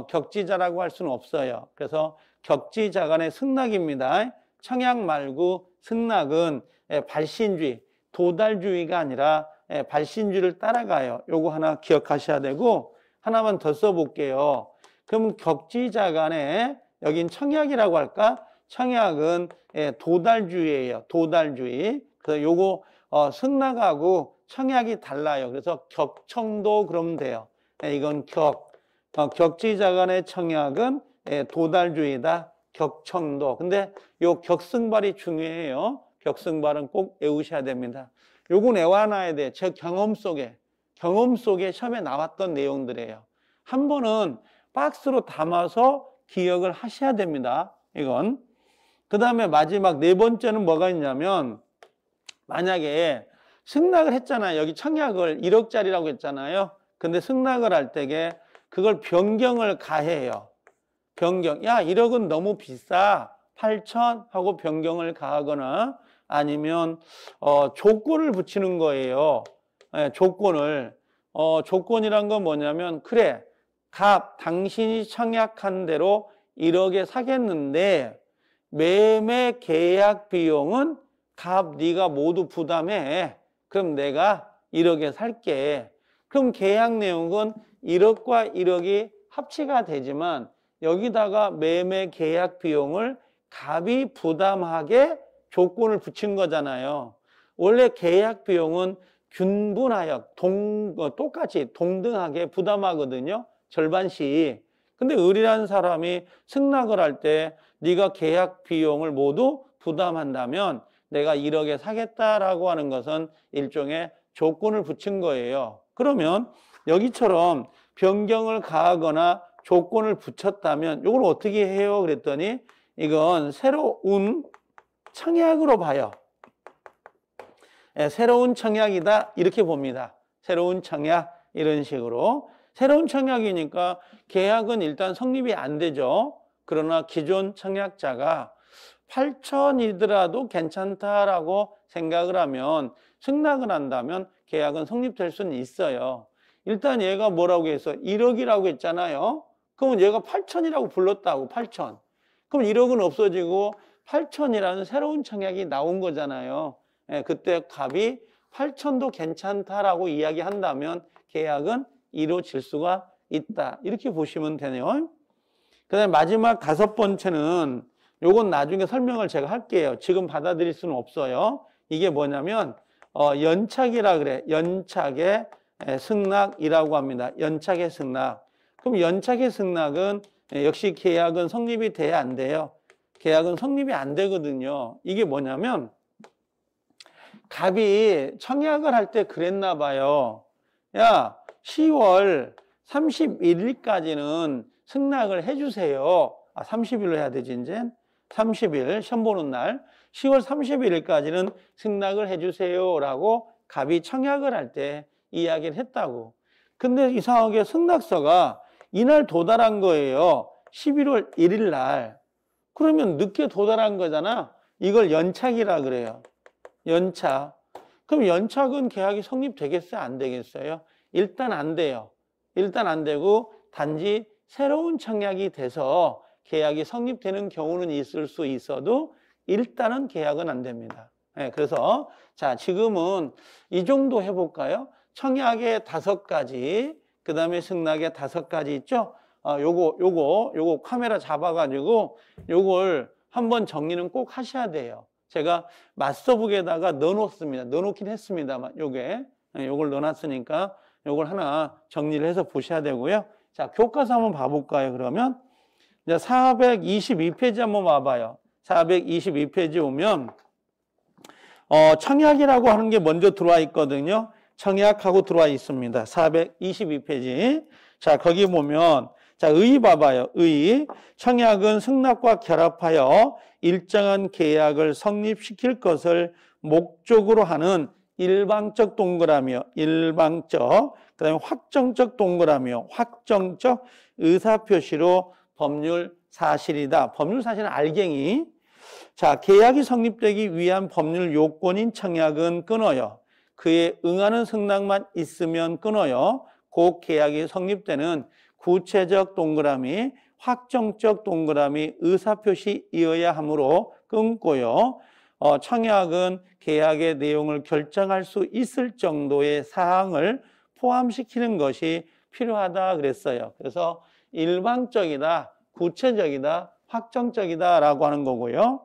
격지자라고 할 수는 없어요. 그래서 격지자 간의 승낙입니다. 청약 말고 승낙은 발신주의, 도달주의가 아니라 발신주의를 따라가요. 요거 하나 기억하셔야 되고, 하나만 더 써볼게요. 그럼 격지자 간에 여긴 청약이라고 할까? 청약은 도달주의예요. 도달주의. 그래서 요거 승낙하고 청약이 달라요. 그래서 격청도 그러면 돼요. 이건 격지자 간의 청약은 도달주의다. 격청도. 근데 요 격승발이 중요해요. 격승발은 꼭 외우셔야 됩니다. 요건 외워놔야 돼. 제 경험 속에 시험에 나왔던 내용들이에요. 한 번은 박스로 담아서 기억을 하셔야 됩니다. 이건. 그 다음에 마지막 네 번째는 뭐가 있냐면, 만약에 승낙을 했잖아요. 여기 청약을 1억짜리라고 했잖아요. 근데 승낙을 할 때에 그걸 변경을 가해요. 변경. 야, 1억은 너무 비싸. 8천 하고 변경을 가하거나 아니면 조건을 붙이는 거예요. 조건을. 조건이란 건 뭐냐면, 그래, 당신이 청약한 대로 1억에 사겠는데 매매 계약 비용은 네가 모두 부담해. 그럼 내가 1억에 살게. 그럼 계약 내용은 1억과 1억이 합치가 되지만 여기다가 매매 계약 비용을 갑이 부담하게 조건을 붙인 거잖아요. 원래 계약 비용은 균분하여 똑같이 동등하게 부담하거든요. 절반씩. 근데 을이라는 사람이 승낙을 할 때 네가 계약 비용을 모두 부담한다면 내가 1억에 사겠다라고 하는 것은 일종의 조건을 붙인 거예요. 그러면 여기처럼 변경을 가하거나 조건을 붙였다면 이걸 어떻게 해요? 그랬더니 이건 새로운 청약으로 봐요. 새로운 청약이다 이렇게 봅니다. 새로운 청약 이런 식으로. 새로운 청약이니까 계약은 일단 성립이 안 되죠. 그러나 기존 청약자가 8천이더라도 괜찮다라고 생각을 하면 승낙을 한다면 계약은 성립될 수는 있어요. 일단 얘가 뭐라고 해서 1억이라고 했잖아요. 그러면 얘가 8천이라고 불렀다고. 8천. 그럼 1억은 없어지고 8천이라는 새로운 청약이 나온 거잖아요. 그때 갑이 8천도 괜찮다라고 이야기한다면 계약은 이루어질 수가 있다. 이렇게 보시면 되네요. 그 다음에 마지막 다섯 번째는 요건 나중에 설명을 제가 할게요. 지금 받아들일 수는 없어요. 이게 뭐냐면 연착이라 그래. 연착의 승낙이라고 합니다. 연착의 승낙. 그럼 연착의 승낙은 역시 계약은 성립이 돼야 안 돼요. 계약은 성립이 안 되거든요. 이게 뭐냐면 갑이 청약을 할 때 그랬나 봐요. 야, 10월 31일까지는 승낙을 해주세요. 30일로 해야 되지, 이제. 30일, 시험 보는 날. 10월 31일까지는 승낙을 해주세요. 라고 갑이 청약을 할 때 이야기를 했다고. 근데 이상하게 승낙서가 이날 도달한 거예요. 11월 1일 날. 그러면 늦게 도달한 거잖아. 이걸 연착이라 그래요. 연착. 그럼 연착은 계약이 성립되겠어요? 안 되겠어요? 일단 안 돼요. 일단 안 되고 단지 새로운 청약이 돼서 계약이 성립되는 경우는 있을 수 있어도 일단은 계약은 안 됩니다. 네, 그래서 자, 지금은 이 정도 해볼까요? 청약의 5가지, 그 다음에 승낙의 5가지 있죠? 요거 카메라 잡아가지고 요걸 한번 정리는 꼭 하셔야 돼요. 제가 맞서북에다가 넣어놓습니다. 넣어놓긴 했습니다만 요걸 넣어놨으니까 요걸 하나 정리를 해서 보셔야 되고요. 자, 교과서 한번 봐볼까요? 그러면 이제 422페이지 한번 와봐요. 422페이지 오면 청약이라고 하는 게 먼저 들어와 있거든요. 청약하고 들어와 있습니다. 422페이지. 자, 거기 보면 자, 의 봐봐요. 의. 청약은 승낙과 결합하여 일정한 계약을 성립시킬 것을 목적으로 하는 일방적 동그라미요. 일방적. 그 다음에 확정적 동그라미요. 확정적 의사표시로 법률 사실이다. 법률 사실은 알갱이. 자, 계약이 성립되기 위한 법률 요건인 청약은 끊어요. 그에 응하는 승낙만 있으면 끊어요. 그 계약이 성립되는 구체적 동그라미, 확정적 동그라미, 의사표시이어야 하므로 끊고요. 청약은 계약의 내용을 결정할 수 있을 정도의 사항을 포함시키는 것이 필요하다 그랬어요. 그래서 일방적이다, 구체적이다, 확정적이다 라고 하는 거고요.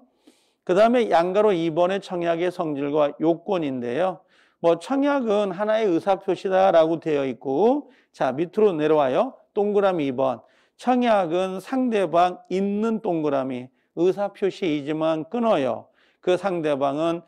그 다음에 양가로 2번의 청약의 성질과 요건인데요. 청약은 하나의 의사표시다라고 되어 있고, 자, 밑으로 내려와요. 동그라미 2번. 청약은 상대방 있는 동그라미, 의사표시이지만 끊어요. 그 상대방은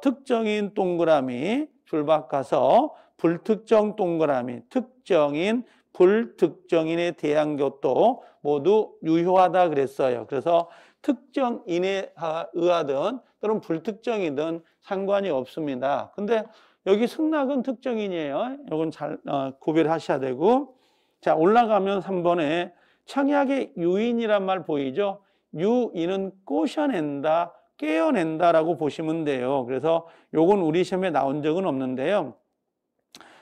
특정인 동그라미, 줄 바꿔서 불특정 동그라미, 특정인, 불특정인에 대한 것도 모두 유효하다 그랬어요. 그래서 특정인에 의하든 또는 불특정이든 상관이 없습니다. 근데 여기 승낙은 특정인이에요. 이건 잘 구별하셔야 되고. 자, 올라가면 3번에 청약의 유인이란 말 보이죠? 유인은 꼬셔낸다, 깨어낸다라고 보시면 돼요. 그래서 요건 우리 시험에 나온 적은 없는데요.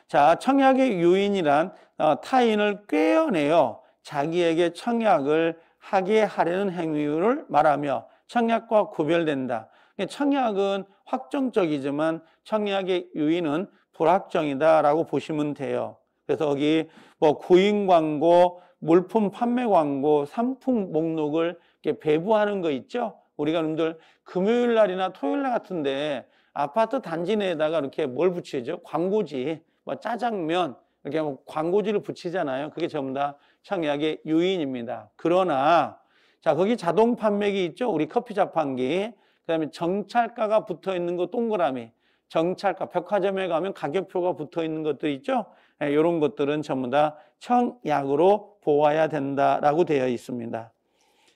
자, 청약의 유인이란 타인을 꿰어내요. 자기에게 청약을 하게 하려는 행위를 말하며 청약과 구별된다. 청약은 확정적이지만 청약의 유인은 불확정이다라고 보시면 돼요. 그래서 여기 구인 광고, 물품 판매 광고, 상품 목록을 이렇게 배부하는 거 있죠? 우리가 여러분들 금요일 날이나 토요일 날 같은데 아파트 단지 내에다가 이렇게 뭘 붙이죠? 광고지, 짜장면, 이렇게 광고지를 붙이잖아요. 그게 전부 다 청약의 유인입니다. 그러나, 자, 거기 자동 판매기 있죠? 우리 커피 자판기. 그 다음에 정찰가가 붙어 있는 거 동그라미. 정찰가, 백화점에 가면 가격표가 붙어 있는 것들 있죠? 이런 것들은 전부 다 청약으로 보아야 된다라고 되어 있습니다.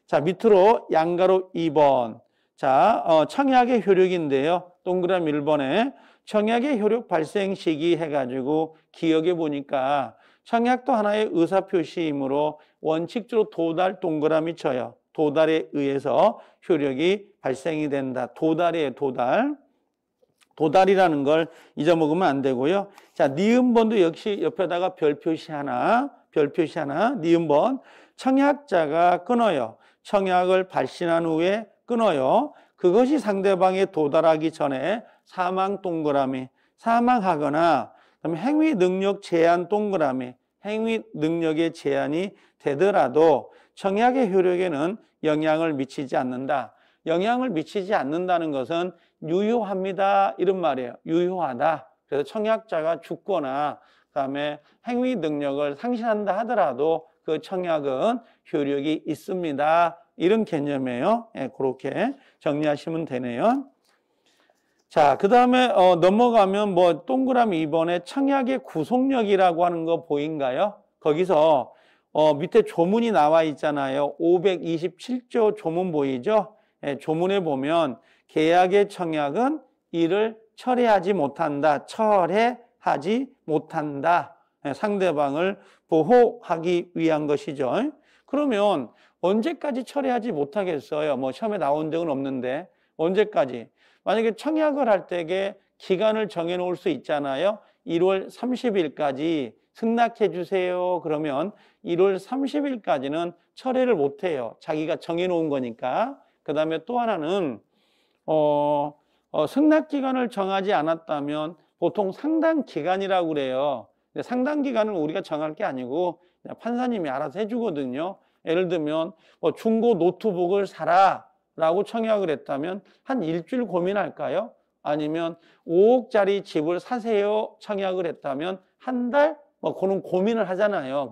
자, 밑으로 양가로 2번. 자, 청약의 효력인데요. 동그라미 1번에 청약의 효력 발생 시기 해가지고 기억해 보니까 청약도 하나의 의사표시이므로 원칙적으로 도달 동그라미 쳐요. 도달에 의해서 효력이 발생이 된다. 도달이에요, 도달. 도달이라는 걸 잊어먹으면 안 되고요. 자, 니은번도 역시 옆에다가 별표시 하나, 니은번. 청약자가 끊어요. 청약을 발신한 후에 끊어요. 그것이 상대방에 도달하기 전에 사망 동그라미, 사망하거나 그다음에 행위 능력 제한 동그라미, 행위 능력의 제한이 되더라도 청약의 효력에는 영향을 미치지 않는다. 영향을 미치지 않는다는 것은 유효합니다. 이런 말이에요. 유효하다. 그래서 청약자가 죽거나 그다음에 행위 능력을 상실한다 하더라도 그 청약은 효력이 있습니다. 이런 개념이에요. 예, 그렇게 정리하시면 되네요. 자, 그 다음에 넘어가면 뭐 동그라미 2번에 청약의 구속력이라고 하는 거 보인가요? 거기서 밑에 조문이 나와 있잖아요. 527조 조문 보이죠? 예, 조문에 보면 계약의 청약은 이를 철회하지 못한다. 철회하지 못한다. 예, 상대방을 보호하기 위한 것이죠. 그러면 언제까지 철회하지 못하겠어요? 뭐 시험에 나온 적은 없는데 언제까지? 만약에 청약을 할 때에 기간을 정해 놓을 수 있잖아요. 1월 30일까지 승낙해 주세요. 그러면 1월 30일까지는 철회를 못 해요. 자기가 정해 놓은 거니까. 그다음에 또 하나는 승낙 기간을 정하지 않았다면 보통 상당 기간이라고 그래요. 근데 상당 기간은 우리가 정할 게 아니고 그냥 판사님이 알아서 해주거든요. 예를 들면 뭐 중고 노트북을 사라 라고 청약을 했다면 한 일주일 고민할까요? 아니면 5억짜리 집을 사세요 청약을 했다면 한 달? 뭐 그런 고민을 하잖아요.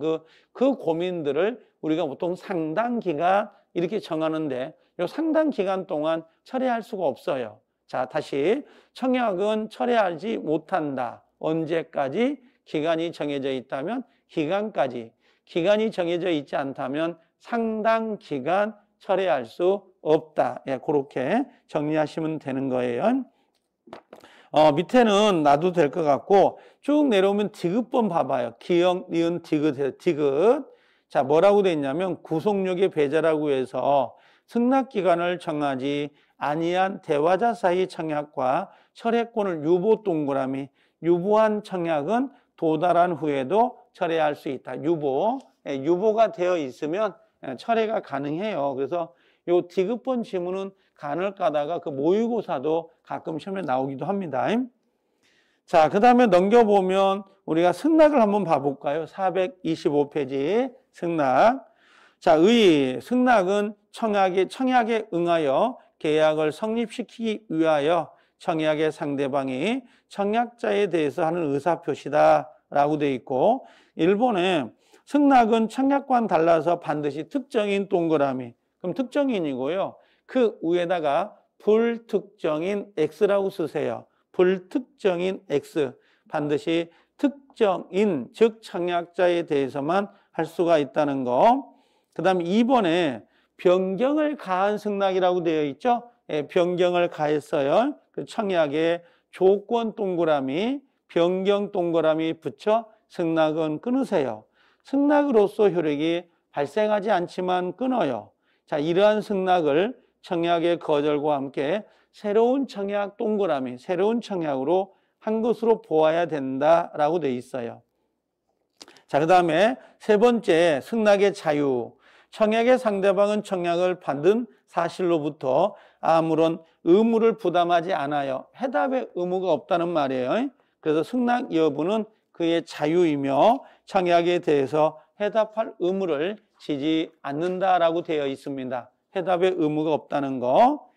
그 고민들을 우리가 보통 상당 기간 이렇게 정하는데 이 상당 기간 동안 철회할 수가 없어요. 자, 다시 청약은 철회하지 못한다. 언제까지? 기간이 정해져 있다면 기간까지. 기간이 정해져 있지 않다면 상당 기간 철회할 수 없다. 예, 그렇게 정리하시면 되는 거예요. 밑에는 놔도 될 것 같고 쭉 내려오면 디귿번 봐봐요. 기역, 니은, 디귿, 디귿. 자, 뭐라고 돼 있냐면 구속력의 배제라고 해서 승낙기간을 정하지 아니한 대화자 사이 청약과 철회권을 유보 동그라미, 유보한 청약은 도달한 후에도 철회할 수 있다. 유보, 예, 유보가 되어 있으면 철회가 가능해요. 그래서 요 디귿번 지문은 간을 까다가 그 모의고사도 가끔 시험에 나오기도 합니다. 자, 그 다음에 넘겨보면 우리가 승낙을 한번 봐볼까요? 425페이지 승낙. 자, 승낙은 청약에 응하여 계약을 성립시키기 위하여 청약의 상대방이 청약자에 대해서 하는 의사표시다 라고 되어 있고, 일본에 승낙은 청약과는 달라서 반드시 특정인 동그라미, 그럼 특정인이고요. 그 위에다가 불특정인 X라고 쓰세요. 불특정인 X, 반드시 특정인, 즉 청약자에 대해서만 할 수가 있다는 거. 그 다음에 2번에 변경을 가한 승낙이라고 되어 있죠. 예, 변경을 가했어요. 그 청약에 조건 동그라미, 변경 동그라미 붙여 승낙은 끊으세요. 승낙으로서 효력이 발생하지 않지만 끊어요. 자, 이러한 승낙을 청약의 거절과 함께 새로운 청약 동그라미, 새로운 청약으로 한 것으로 보아야 된다라고 되어 있어요. 자, 그 다음에 세 번째, 승낙의 자유. 청약의 상대방은 청약을 받은 사실로부터 아무런 의무를 부담하지 않아요. 해답의 의무가 없다는 말이에요. 그래서 승낙 여부는 그의 자유이며 청약에 대해서 해답할 의무를 지지 않는다라고 되어 있습니다. 해답의 의무가 없다는 거.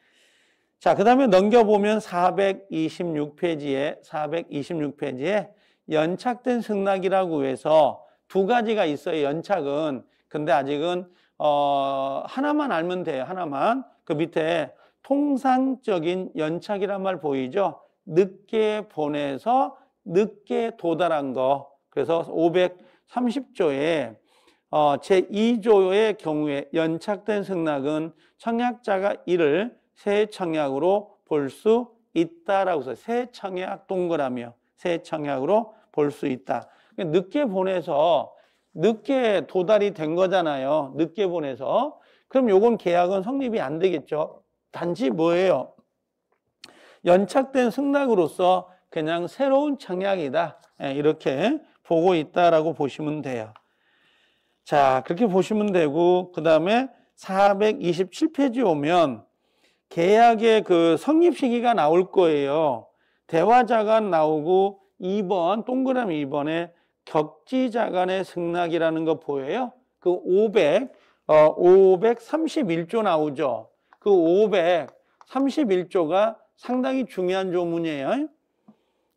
자, 그 다음에 넘겨보면 426페이지에 연착된 승낙이라고 해서 두 가지가 있어요. 연착은. 근데 아직은 하나만 알면 돼요. 하나만. 그 밑에 통상적인 연착이란 말 보이죠? 늦게 보내서 늦게 도달한 거. 그래서 530조에 제2조의 경우에 연착된 승낙은 청약자가 이를 새 청약으로 볼 수 있다라고 해서 새 청약 동그라미요. 새 청약으로 볼 수 있다. 늦게 보내서 늦게 도달이 된 거잖아요. 늦게 보내서. 그럼 요건 계약은 성립이 안 되겠죠. 단지 뭐예요? 연착된 승낙으로서 그냥 새로운 청약이다. 이렇게 보고 있다라고 보시면 돼요. 자, 그렇게 보시면 되고, 그 다음에 427페이지 오면 계약의 그 성립 시기가 나올 거예요. 대화자가 나오고 2번, 동그라미 2번에 격지자 간의 승낙이라는 거 보여요? 그 531조 나오죠. 그 531조가 상당히 중요한 조문이에요.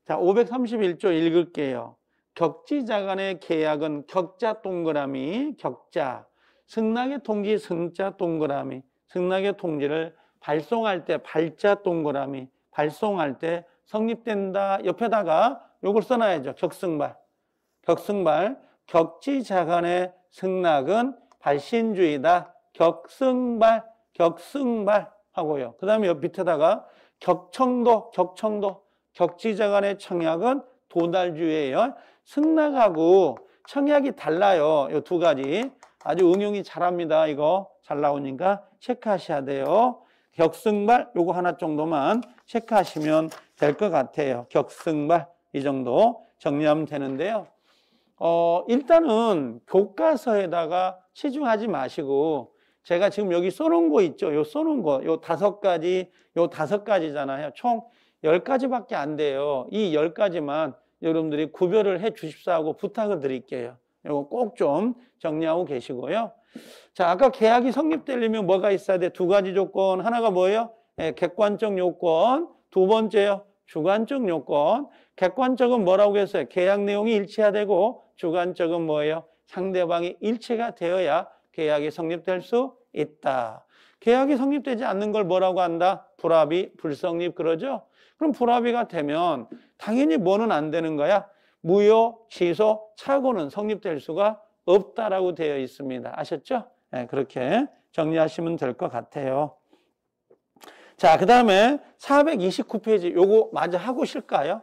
자, 531조 읽을게요. 격지자 간의 계약은 격자 동그라미, 격자. 승낙의 통지 승자 동그라미, 승낙의 통지를 발송할 때 발자 동그라미, 발송할 때 성립된다. 옆에다가 요걸 써놔야죠. 격승발. 격승발. 격지자간의 승낙은 발신주의다. 격승발, 격승발 하고요. 그 다음에 옆 밑에다가 격청도, 격청도. 격지자간의 청약은 도달주의예요. 승낙하고 청약이 달라요. 이 두 가지. 아주 응용이 잘합니다. 이거 잘 나오니까 체크하셔야 돼요. 격승발 요거 하나 정도만 체크하시면 될 것 같아요. 격승발 이 정도 정리하면 되는데요. 일단은 교과서에다가 치중하지 마시고 제가 지금 여기 써놓은 거 있죠. 요 써놓은 거 요 5가지잖아요. 총 10가지밖에 안 돼요. 이 10가지만 여러분들이 구별을 해 주십사 하고 부탁을 드릴게요. 이거 꼭 좀 정리하고 계시고요. 자, 아까 계약이 성립되려면 뭐가 있어야 돼? 두 가지 조건. 하나가 뭐예요? 객관적 요건. 두 번째요. 주관적 요건. 객관적은 뭐라고 했어요? 계약 내용이 일치해야 되고, 주관적은 뭐예요? 상대방이 일치가 되어야 계약이 성립될 수 있다. 계약이 성립되지 않는 걸 뭐라고 한다? 불합의, 불성립 그러죠? 그럼 불합의가 되면 당연히 뭐는 안 되는 거야? 무효, 취소, 착오는 성립될 수가 없다라고 되어 있습니다. 아셨죠? 네, 그렇게 정리하시면 될 것 같아요. 자, 그 다음에 429페이지 요거 마저 하고 실까요?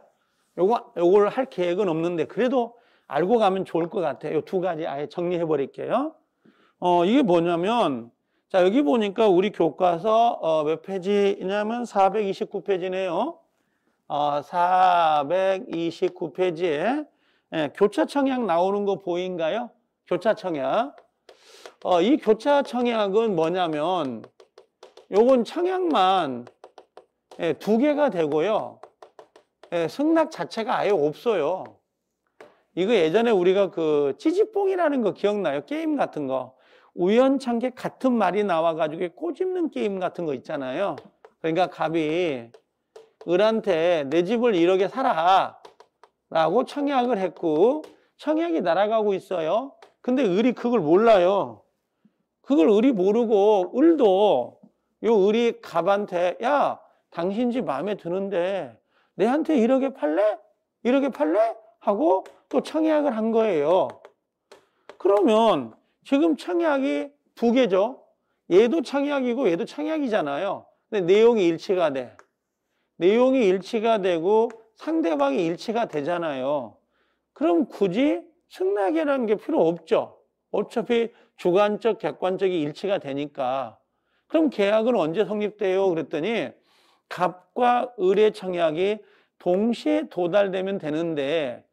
요걸 할 계획은 없는데 그래도 알고 가면 좋을 것 같아요. 요 두 가지 아예 정리해 버릴게요. 이게 뭐냐면 자, 여기 보니까 우리 교과서 몇 페이지냐면 429페이지네요. 429페이지에 교차 청약 나오는 거 보인가요? 교차 청약. 이 교차 청약은 뭐냐면 요건 청약만 2개가 되고요. 승낙 자체가 아예 없어요. 이거 예전에 우리가 그 찌찌뽕이라는 거 기억나요? 게임 같은 거. 우연찮게 같은 말이 나와가지고 꼬집는 게임 같은 거 있잖아요. 그러니까 갑이 을한테 내 집을 1억에 사라 라고 청약을 했고 청약이 날아가고 있어요. 근데 을이 그걸 몰라요. 그걸 을이 모르고 을도 요 을이 갑한테 야 당신 집 마음에 드는데 내한테 1억에 팔래? 1억에 팔래? 하고 또 청약을 한 거예요. 그러면 지금 청약이 2개죠. 얘도 청약이고 얘도 청약이잖아요. 근데 내용이 일치가 돼. 내용이 일치가 되고 상대방이 일치가 되잖아요. 그럼 굳이 승낙이라는 게 필요 없죠. 어차피 주관적, 객관적이 일치가 되니까. 그럼 계약은 언제 성립돼요? 그랬더니 갑과 을의 청약이 동시에 도달되면 되는데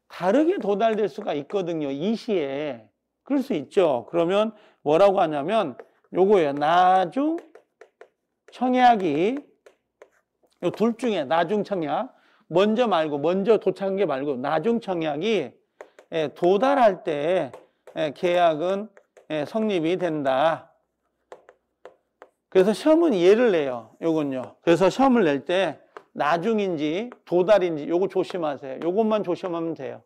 다르게 도달될 수가 있거든요. 이 시에. 그럴 수 있죠. 그러면 뭐라고 하냐면 요거예요. 나중 청약이 요 둘 중에 나중 청약 먼저 말고 먼저 도착한 게 말고 나중 청약이 도달할 때 계약은 성립이 된다. 그래서 시험은 예를 내요. 요건요. 그래서 시험을 낼 때 나중인지 도달인지 요거 조심하세요. 요것만 조심하면 돼요.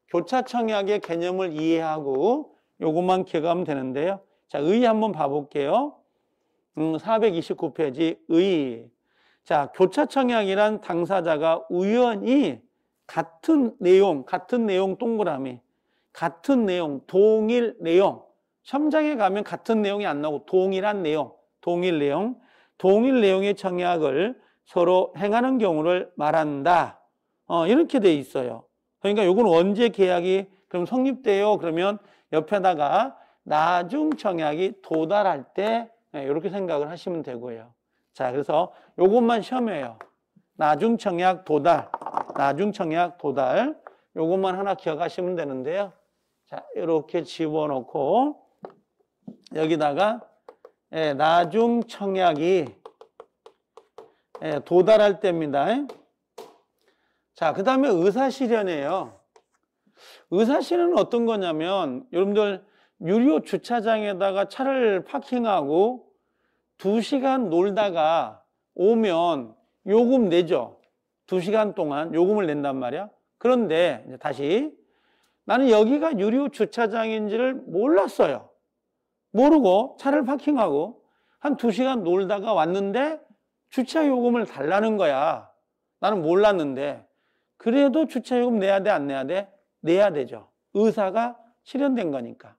교차 청약의 개념을 이해하고 요것만 기억하면 되는데요. 자, 의 한번 봐볼게요. 429페이지 의. 자, 교차 청약이란 당사자가 우연히 같은 내용 동그라미, 같은 내용, 동일 내용. 시험장에 가면 같은 내용이 안 나오고 동일한 내용, 동일 내용의 청약을 서로 행하는 경우를 말한다. 이렇게 돼 있어요. 그러니까 요건 언제 계약이 그럼 성립돼요? 그러면 옆에다가 나중 청약이 도달할 때 이렇게 생각을 하시면 되고요. 자, 그래서 요것만 시험이에요. 나중 청약 도달, 나중 청약 도달. 요것만 하나 기억하시면 되는데요. 자, 이렇게 집어넣고 여기다가 나중 청약이 도달할 때입니다. 자, 그 다음에 의사실현이에요. 의사실현은 어떤 거냐면 여러분들 유료 주차장에다가 차를 파킹하고 2시간 놀다가 오면 요금 내죠. 2시간 동안 요금을 낸단 말이야. 그런데 이제 다시 나는 여기가 유료 주차장인지를 몰랐어요. 모르고 차를 파킹하고 한 2시간 놀다가 왔는데 주차 요금을 달라는 거야. 나는 몰랐는데. 그래도 주차 요금 내야 돼, 안 내야 돼? 내야 되죠. 의사가 실현된 거니까.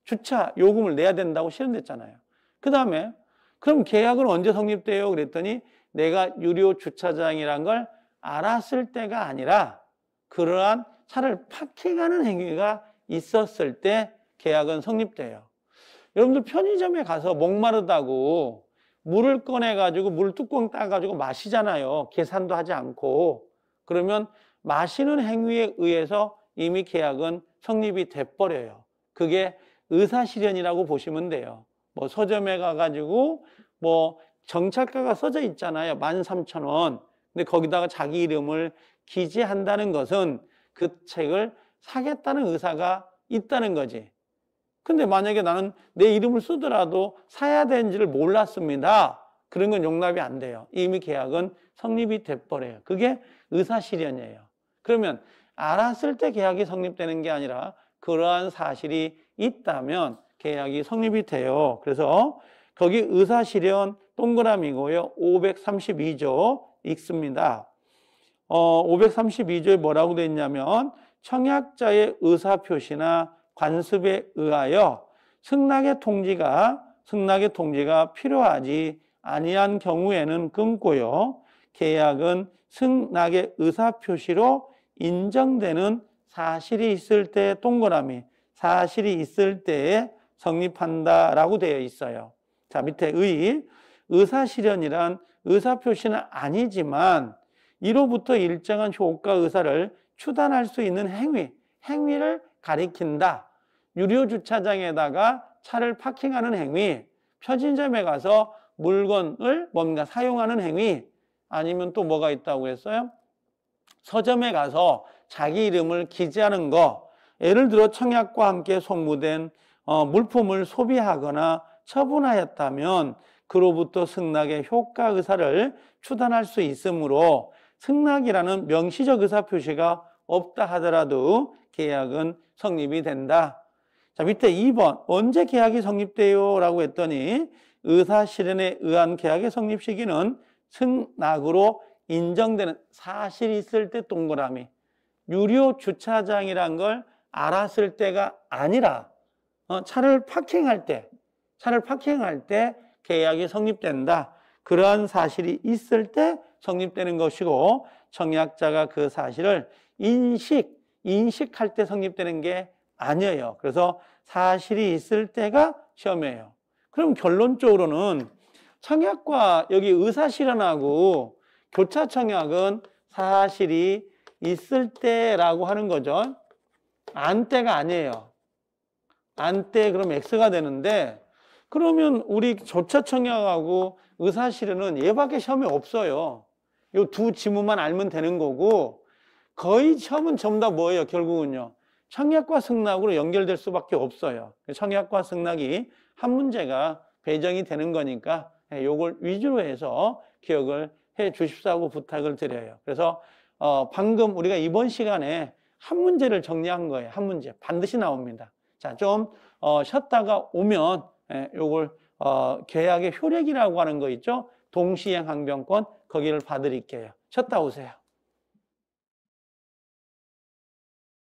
주차 요금을 내야 된다고 실현됐잖아요. 그 다음에 그럼 계약은 언제 성립돼요? 그랬더니 내가 유료 주차장이란 걸 알았을 때가 아니라 그러한 차를 파킹하는 행위가 있었을 때 계약은 성립돼요. 여러분들 편의점에 가서 목마르다고 물을 꺼내가지고 물 뚜껑 따가지고 마시잖아요. 계산도 하지 않고. 그러면 마시는 행위에 의해서 이미 계약은 성립이 돼버려요. 그게 의사실현이라고 보시면 돼요. 뭐 서점에 가가지고 뭐 정찰가가 써져 있잖아요. 13,000원. 근데 거기다가 자기 이름을 기재한다는 것은 그 책을 사겠다는 의사가 있다는 거지. 근데 만약에 나는 내 이름을 쓰더라도 사야 되는지를 몰랐습니다. 그런 건 용납이 안 돼요. 이미 계약은 성립이 돼버려요. 그게 의사실현이에요. 그러면 알았을 때 계약이 성립되는 게 아니라 그러한 사실이 있다면 계약이 성립이 돼요. 그래서 거기 의사실현 동그라미고요. 532조 읽습니다. 532조에 뭐라고 되어 있냐면 청약자의 의사표시나 관습에 의하여 승낙의 통지가 필요하지 아니한 경우에는 끊고요. 계약은 승낙의 의사표시로 인정되는 사실이 있을 때 동그라미, 사실이 있을 때에 성립한다라고 되어 있어요. 자, 밑에 의사실현이란 의사표시는 아니지만 이로부터 일정한 효과 의사를 추단할 수 있는 행위를 가리킨다. 유료 주차장에다가 차를 파킹하는 행위, 편의점에 가서 물건을 뭔가 사용하는 행위, 아니면 또 뭐가 있다고 했어요? 서점에 가서 자기 이름을 기재하는 거, 예를 들어 청약과 함께 송부된 물품을 소비하거나 처분하였다면 그로부터 승낙의 효과 의사를 추단할 수 있으므로 승낙이라는 명시적 의사 표시가 없다 하더라도 계약은 성립이 된다. 자, 밑에 2번 언제 계약이 성립돼요? 라고 했더니 의사실현에 의한 계약의 성립 시기는 승낙으로 인정되는 사실이 있을 때 동그라미, 유료 주차장이란 걸 알았을 때가 아니라 차를 파킹할 때 계약이 성립된다. 그러한 사실이 있을 때 성립되는 것이고 청약자가 그 사실을 인식할 때 성립되는 게 아니에요. 그래서 사실이 있을 때가 시험이에요. 그럼 결론적으로는 청약과 여기 의사실현하고 교차 청약은 사실이 있을 때라고 하는 거죠. 안 때가 아니에요. 안 때 그럼 X가 되는데 그러면 우리 교차 청약하고 의사실현은 얘밖에 시험에 없어요. 이 두 지문만 알면 되는 거고 거의 시험은 전부 다 뭐예요? 결국은요. 청약과 승낙으로 연결될 수밖에 없어요. 청약과 승낙이 한 문제가 배정이 되는 거니까 요걸 위주로 해서 기억을 해 주십사고 부탁을 드려요. 그래서 방금 우리가 이번 시간에 한 문제를 정리한 거예요. 한 문제 반드시 나옵니다. 자, 좀 쉬었다가 오면 요걸 계약의 효력이라고 하는 거 있죠? 동시행 항변권 거기를 봐드릴게요. 쉬었다 오세요.